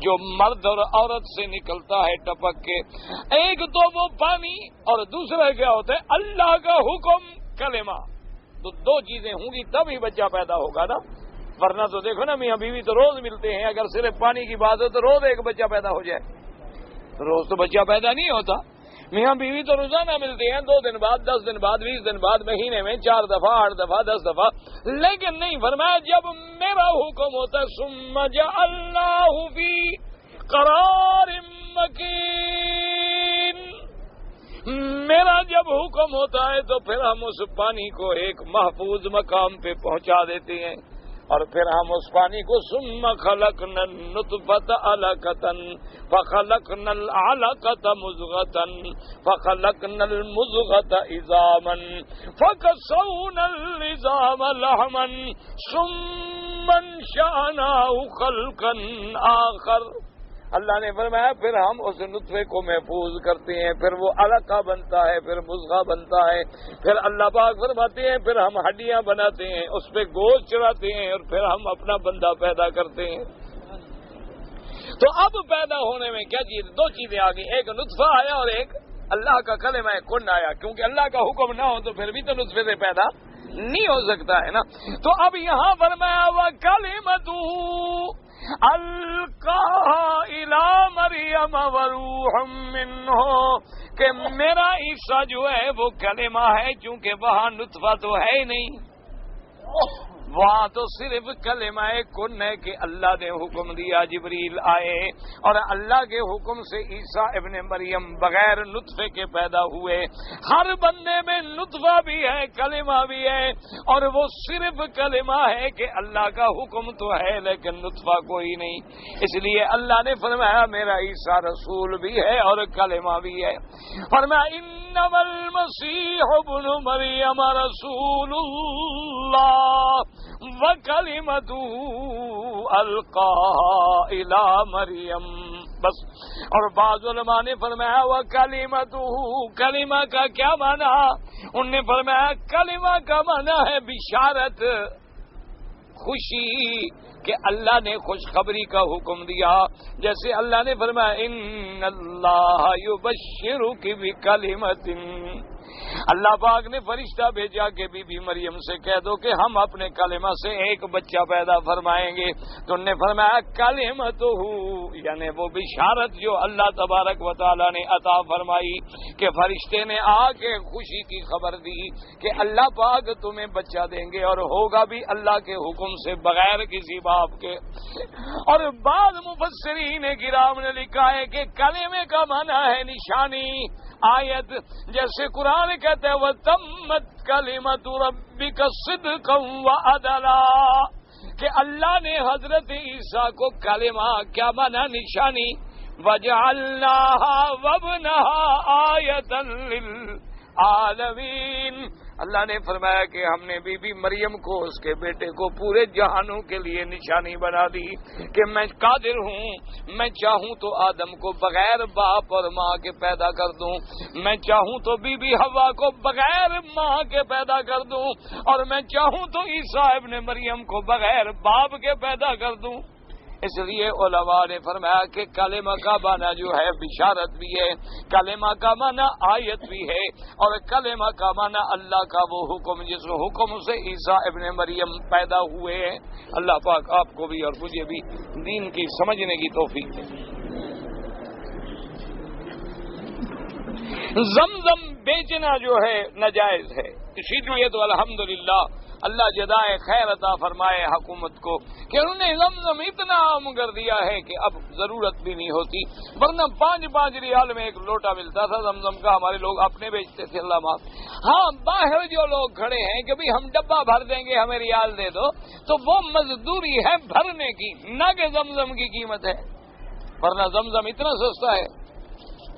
جو مرد اور عورت سے نکلتا ہے ٹپک کے۔ ایک تو وہ پانی اور دوسرا کیا ہوتا ہے اللہ کا حکم کلمہ۔ تو دو چیزیں ہوں گی تب ہی بچہ پیدا ہوگا نا، ورنہ تو دیکھو نا میاں بیوی تو روز ملتے ہیں، اگر صرف پانی کی بات ہو تو روز ایک بچہ پیدا ہو جائے، روز تو بچہ پیدا نہیں ہوتا۔ میاں بیوی تو روزانہ ملتے ہیں، 2 دن بعد، 10 دن بعد، 20 دن بعد، مہینے میں 4 دفعہ، 8 دفعہ، 10 دفعہ، لیکن نہیں فرمایا جب میرا حکم ہوتا ہے ثم جعلناہ فی قرار مکین، میرا جب حکم ہوتا ہے تو پھر ہم اس پانی کو ایک محفوظ مقام پہ پہنچا دیتے ہیں، اور پھر ہم اس پانی کو ثم خلقنا النطفة علقة فخلقنا العلقة مضغة فخلقنا المضغة عظاما فكسونا العظام لحما ثم انشأناه خلقا آخر۔ اللہ نے فرمایا پھر ہم اس نطفے کو محفوظ کرتے ہیں، پھر وہ علقہ بنتا ہے، پھر مضغہ بنتا ہے، پھر اللہ پاک فرماتے ہیں پھر ہم ہڈیاں بناتے ہیں، اس پہ گوشت چڑھاتے ہیں، اور پھر ہم اپنا بندہ پیدا کرتے ہیں۔ تو اب پیدا ہونے میں کیا چیز، دو چیزیں آ گئی، ایک نطفہ آیا اور ایک اللہ کا کلمہ کن آیا، کیونکہ اللہ کا حکم نہ ہو تو پھر بھی تو نطفے سے پیدا نہیں ہو سکتا ہے نا۔ تو اب یہاں فرمایا وَكَلِمَتُهُ القاها الى مریم وروح منہ، کہ میرا عیسیٰ جو ہے وہ کلمہ ہے، چونکہ وہاں نطفہ تو ہے ہی نہیں، وہاں تو صرف کلمہ کن ہے کہ اللہ نے حکم دیا جبریل آئے اور اللہ کے حکم سے عیسیٰ ابن مریم بغیر نطفے کے پیدا ہوئے. ہر بندے میں نطفہ بھی ہے کلمہ بھی ہے اور وہ صرف کلمہ ہے کہ اللہ کا حکم تو ہے لیکن نطفہ کوئی نہیں. اس لیے اللہ نے فرمایا میرا عیسیٰ رسول بھی ہے اور کلمہ بھی ہے. فرمایا انما المسیح ابن مریم رسول اللہ وَكَلِمَتُهُ أَلْقَاهَا إِلَى مریم. بس. اور بعض علماء نے فرمایا وَكَلِمَتُهُ کلمہ کا کیا معنی؟ انہوں نے فرمایا کلمہ کا معنی ہے بشارت، خوشی کہ اللہ نے خوشخبری کا حکم دیا. جیسے اللہ نے فرمایا ان اللہ یبشرک بکلمۃ، اللہ پاک نے فرشتہ بھیجا کہ بی بی مریم سے کہہ دو کہ ہم اپنے کلمہ سے ایک بچہ پیدا فرمائیں گے. تو انہوں نے فرمایا کلمتہ، یعنی وہ بشارت جو اللہ تبارک و تعالی نے عطا فرمائی کہ فرشتے نے آ کے خوشی کی خبر دی کہ اللہ پاک تمہیں بچہ دیں گے اور ہوگا بھی اللہ کے حکم سے بغیر کسی باپ کے. اور بعض مفسرین کرام نے لکھا ہے کہ کلمے کا معنی ہے نشانی، آیت. جیسے قرآن کہتے ہیں وَتَمَّتْ كَلِمَةُ رَبِّكَ صِدْقًا وَعَدْلًا کہ اللہ نے حضرت عیسیٰ کو کلمہ کیا مانا نشانی وَجَعَلْنَاهَا وَابْنَهَا آیَةً لِلْعَالَمِينَ. اللہ نے فرمایا کہ ہم نے بی بی مریم کو اس کے بیٹے کو پورے جہانوں کے لیے نشانی بنا دی کہ میں قادر ہوں، میں چاہوں تو آدم کو بغیر باپ اور ماں کے پیدا کر دوں، میں چاہوں تو بی بی حوا کو بغیر ماں کے پیدا کر دوں، اور میں چاہوں تو عیسیٰ ابن مریم کو بغیر باپ کے پیدا کر دوں. اس لیے علماء نے فرمایا کہ کلمہ کا معنی جو ہے بشارت بھی ہے، کلمہ کا معنی آیت بھی ہے، اور کلمہ کا معنی اللہ کا وہ حکم جس حکم سے عیسیٰ ابن مریم پیدا ہوئے ہیں. اللہ پاک آپ کو بھی اور مجھے بھی دین کی سمجھنے کی توفیق دے. زمزم بیچنا جو ہے ناجائز ہے، اسی لیے تو الحمدللہ اللہ جزائے خیر عطا فرمائے حکومت کو کہ انہوں نے زمزم اتنا عام کر دیا ہے کہ اب ضرورت بھی نہیں ہوتی. ورنہ 5 ریال میں ایک لوٹا ملتا تھا زمزم کا، ہمارے لوگ اپنے بیچتے تھے. اللہ معاف. ہاں باہر جو لوگ کھڑے ہیں کہ بھی ہم ڈبہ بھر دیں گے ہمیں ریال دے دو، تو وہ مزدوری ہے بھرنے کی، نہ کہ زمزم کی قیمت ہے. ورنہ زمزم اتنا سستا ہے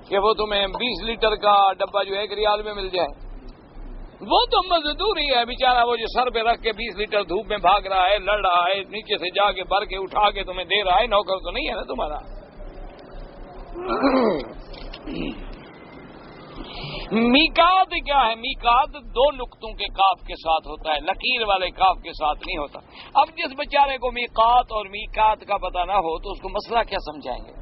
کہ وہ تمہیں 20 لیٹر کا ڈبہ جو 1 ریال میں مل جائے. وہ تو مزدوری ہے بیچارہ، وہ جو سر پہ رکھ کے 20 لیٹر دھوپ میں بھاگ رہا ہے، لڑ رہا ہے، نیچے سے جا کے بھر کے اٹھا کے تمہیں دے رہا ہے. نوکر تو نہیں ہے نا تمہارا. میقات کیا ہے؟ میقات 2 نقطوں کے کاف کے ساتھ ہوتا ہے، لکیر والے کاف کے ساتھ نہیں ہوتا. اب جس بیچارے کو میقات اور میقات کا پتہ نہ ہو تو اس کو مسئلہ کیا سمجھائیں گے؟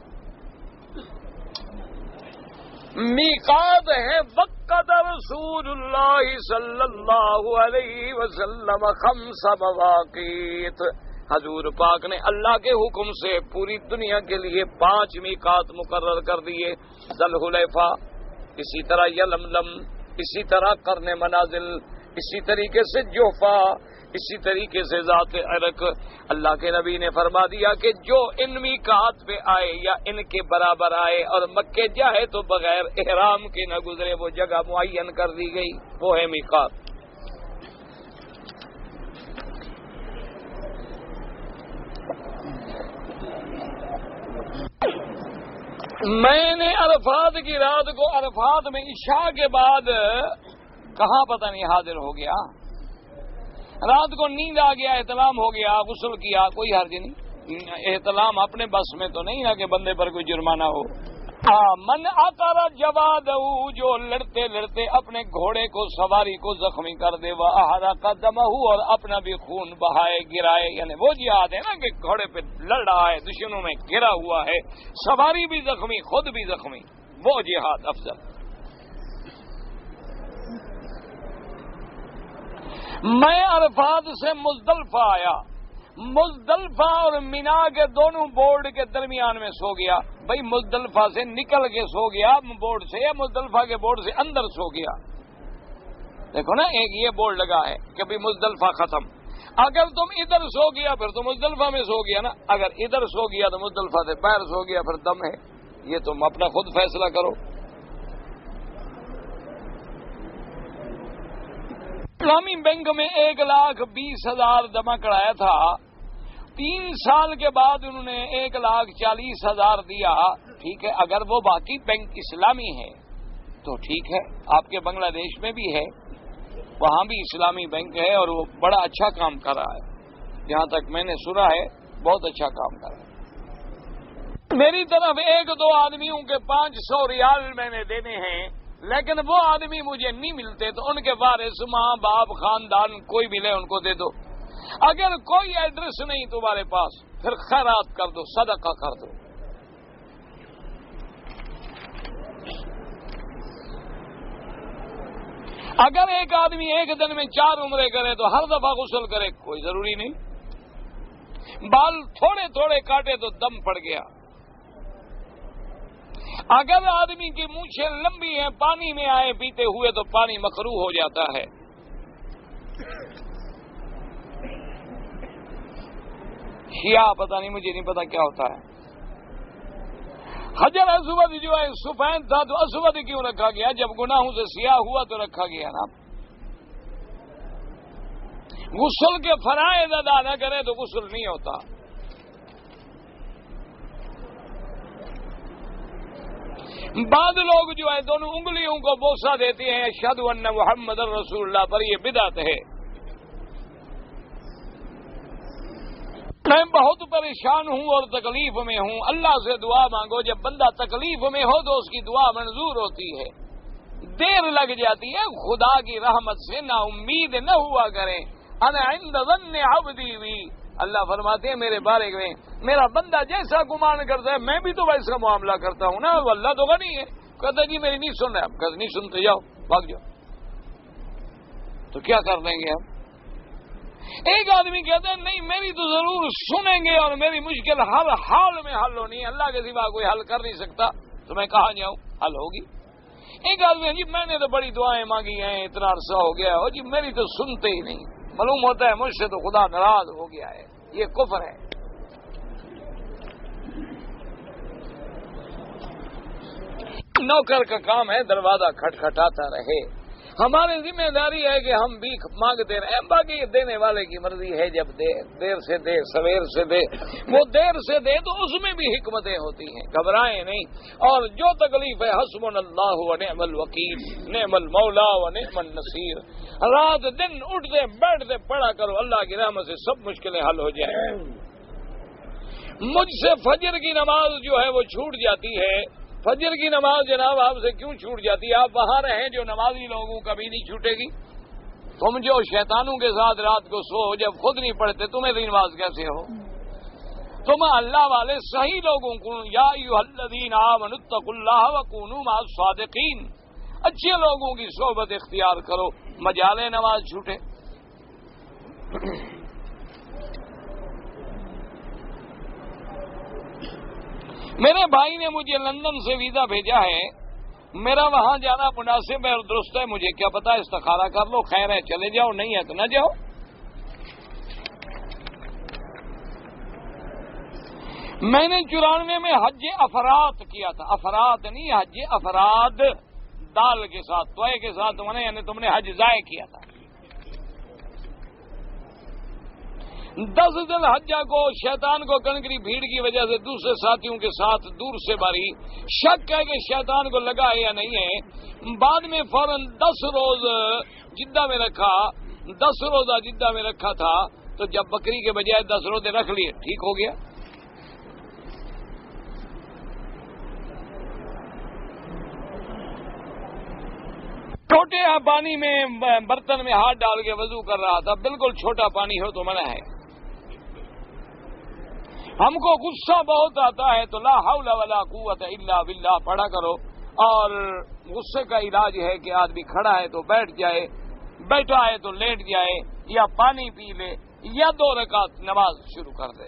میقات ہے وقت رسول اللہ صلی اللہ علیہ وسلم 5 مواقیت. حضور پاک نے اللہ کے حکم سے پوری دنیا کے لیے 5 میقات مقرر کر دیے. ذل حلیفہ، اسی طرح یلملم، اسی طرح قرن منازل، اسی طریقے سے جوفا، اسی طریقے سے ذات عرق. اللہ کے نبی نے فرما دیا کہ جو ان میقات پہ آئے یا ان کے برابر آئے اور مکے جائے تو بغیر احرام کے نہ گزرے، وہ جگہ معین کر دی گئی، وہ ہے میقات. میں نے عرفات کی رات کو عرفات میں عشاء کے بعد کہاں پتہ نہیں حاضر ہو گیا. رات کو نیند آ گیا، احتلام ہو گیا، غسل کیا، کوئی حرج نہیں. احتلام اپنے بس میں تو نہیں نا کہ بندے پر کوئی جرمانہ ہو. من اطر جواد، جو لڑتے لڑتے اپنے گھوڑے کو سواری کو زخمی کر دے، وہ احرق دمہ، اور اپنا بھی خون بہائے گرائے. یعنی وہ جہاد ہے نا کہ گھوڑے پہ لڑ رہا ہے، دشمنوں میں گرا ہوا ہے، سواری بھی زخمی خود بھی زخمی، وہ جہاد افضل. میں عرفات سے مزدلفہ آیا، مزدلفہ اور مینا کے دونوں بورڈ کے درمیان میں سو گیا. بھائی مزدلفہ سے نکل کے سو گیا بورڈ سے، یا مزدلفہ کے بورڈ سے اندر سو گیا؟ دیکھو نا، ایک یہ بورڈ لگا ہے کہ بھی مزدلفہ ختم، اگر تم ادھر سو گیا پھر تو مزدلفہ میں سو گیا نا، اگر ادھر سو گیا تو مزدلفہ سے باہر سو گیا پھر دم ہے، یہ تم اپنا خود فیصلہ کرو۔ اسلامی بینک میں 1,20,000 جمع کرایا تھا، 3 سال کے بعد انہوں نے 1,40,000 دیا، ٹھیک ہے، اگر وہ باقی بینک اسلامی ہے تو ٹھیک ہے، آپ کے بنگلہ دیش میں بھی ہے، وہاں بھی اسلامی بینک ہے اور وہ بڑا اچھا کام کر رہا ہے، جہاں تک میں نے سنا ہے بہت اچھا کام کر رہا ہے۔ میری طرف 1-2 آدمیوں کے 500 ریال میں نے دینے ہیں، لیکن وہ آدمی مجھے نہیں ملتے تو ان کے وارث ماں باپ خاندان کوئی ملے ان کو دے دو۔ اگر کوئی ایڈریس نہیں تمہارے پاس پھر خیرات کر دو، صدقہ کر دو۔ اگر ایک آدمی ایک دن میں 4 عمرے کرے تو ہر دفعہ غسل کرے، کوئی ضروری نہیں۔ بال تھوڑے تھوڑے کاٹے تو دم پڑ گیا۔ اگر آدمی کی مونچھیں لمبی ہیں، پانی میں آئے پیتے ہوئے تو پانی مکروہ ہو جاتا ہے۔ شیعہ پتہ نہیں، مجھے نہیں پتا کیا ہوتا ہے۔ حجر اسود جو ہے سفید تھا تو اسود کیوں رکھا گیا؟ جب گناہوں سے سیاہ ہوا تو رکھا گیا نا۔ غسل کے فرائض ادا نہ کرے تو غسل نہیں ہوتا۔ بعض لوگ جو ہے دونوں انگلیوں کو بوسہ دیتے ہیں اشہد ان محمد رسول اللہ پر، یہ بدعت ہے۔ میں بہت پریشان ہوں اور تکلیف میں ہوں، اللہ سے دعا مانگو۔ جب بندہ تکلیف میں ہو تو اس کی دعا منظور ہوتی ہے، دیر لگ جاتی ہے۔ خدا کی رحمت سے نا امید نہ ہوا کریں۔ انا عند ظن عبدی بی، اللہ فرماتے ہیں میرے بارے میں میرا بندہ جیسا گمان کرتا ہے میں بھی تو ویسا معاملہ کرتا ہوں نا۔ اللہ تو غنی ہے، کہتا جی میری نہیں سن رہے، آپ کہتے نہیں سنتے، جاؤ بھاگ جاؤ، تو کیا کر لیں گے ہم؟ ایک آدمی کہتا ہے نہیں میری تو ضرور سنیں گے اور میری مشکل ہر حال میں حل ہونی ہے، اللہ کے سوا کوئی حل کر نہیں سکتا، تو میں کہاں جاؤں، حل ہوگی۔ ایک آدمی جی میں نے تو بڑی دعائیں مانگی ہیں، اتنا عرصہ ہو گیا ہے، جی میری تو سنتے ہی نہیں، معلوم ہوتا ہے مجھ سے تو خدا ناراض ہو گیا ہے، یہ کفر ہے۔ نوکر کا کام ہے دروازہ کھٹکھٹاتا رہے، ہماری ذمہ داری ہے کہ ہم بھیک مانگتے رہیں، باقی دینے والے کی مرضی ہے، جب دے دیر سے دے سویر سے دے، وہ دیر سے دے تو اس میں بھی حکمتیں ہوتی ہیں، گھبرائیں نہیں۔ اور جو تکلیف ہے حسبنا اللہ و نعم الوکیل، نعم المولا و نعم النصیر، رات دن اٹھتے بیٹھتے پڑھا کرو، اللہ کی رحمت سے سب مشکلیں حل ہو جائیں۔ مجھ سے فجر کی نماز جو ہے وہ چھوٹ جاتی ہے۔ فجر کی نماز جناب آپ سے کیوں چھوٹ جاتی ہے؟ آپ وہاں رہیں جو نمازی لوگوں کا بھی نہیں چھوٹے گی۔ تم جو شیطانوں کے ساتھ رات کو سو، جب خود نہیں پڑھتے تمہیں بھی نماز کیسے ہو؟ تم اللہ والے صحیح لوگوں کو، یا ایھا الذین آمنوا اتقوا اللہ وکونوا مع الصادقین، اچھے لوگوں کی صحبت اختیار کرو، مجالے نماز چھوٹے۔ میرے بھائی نے مجھے لندن سے ویزا بھیجا ہے، میرا وہاں جانا مناسب ہے اور درست ہے، مجھے کیا پتا، استخارہ کر لو، خیر ہے چلے جاؤ، نہیں ہے تو نہ جاؤ۔ میں نے 94 میں حج افراد کیا تھا، افراد نہیں، حج افراد دال کے ساتھ، توئے کے ساتھ، یعنی تم نے حج ضائع کیا تھا۔ 10 دن حجہ کو شیطان کو کنکری بھیڑ کی وجہ سے دوسرے ساتھیوں کے ساتھ دور سے ماری، شک ہے کہ شیطان کو لگا ہے یا نہیں ہے۔ بعد میں فوراً 10 روز جدہ میں رکھا، 10 روزہ جدہ میں رکھا تھا، تو جب بکری کے بجائے 10 روزے رکھ لیے، ٹھیک ہو گیا۔ چھوٹے پانی میں برتن میں ہاتھ ڈال کے وضو کر رہا تھا، بالکل چھوٹا پانی ہو تو منع ہے۔ ہم کو غصہ بہت آتا ہے تو لا حول ولا قوت الا باللہ پڑھا کرو، اور غصے کا علاج ہے کہ آدمی کھڑا ہے تو بیٹھ جائے، بیٹھا ہے تو لیٹ جائے، یا پانی پی لے، یا 2 رکعت نماز شروع کر دے۔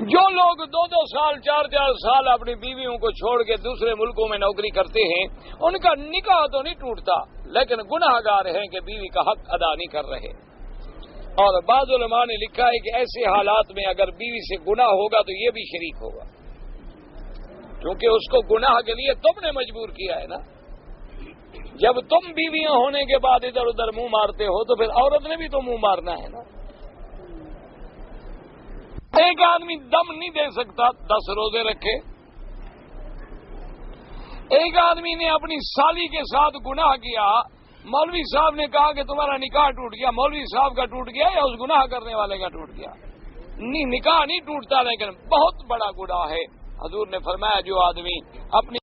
جو لوگ 2-2 سال 4-4 سال اپنی بیویوں کو چھوڑ کے دوسرے ملکوں میں نوکری کرتے ہیں، ان کا نکاح تو نہیں ٹوٹتا، لیکن گناہ گار ہیں کہ بیوی کا حق ادا نہیں کر رہے۔ اور بعض علماء نے لکھا ہے کہ ایسے حالات میں اگر بیوی سے گناہ ہوگا تو یہ بھی شریک ہوگا، کیونکہ اس کو گناہ کے لیے تم نے مجبور کیا ہے نا۔ جب تم بیویاں ہونے کے بعد ادھر ادھر منہ مارتے ہو تو پھر عورت نے بھی تو منہ مارنا ہے نا۔ ایک آدمی دم نہیں دے سکتا 10 روزے رکھے، ایک آدمی نے اپنی سالی کے ساتھ گناہ کیا، مولوی صاحب نے کہا کہ تمہارا نکاح ٹوٹ گیا، مولوی صاحب کا ٹوٹ گیا یا اس گناہ کرنے والے کا ٹوٹ گیا؟ نہیں، نکاح نہیں ٹوٹتا، لیکن بہت بڑا گناہ ہے۔ حضور نے فرمایا جو آدمی اپنی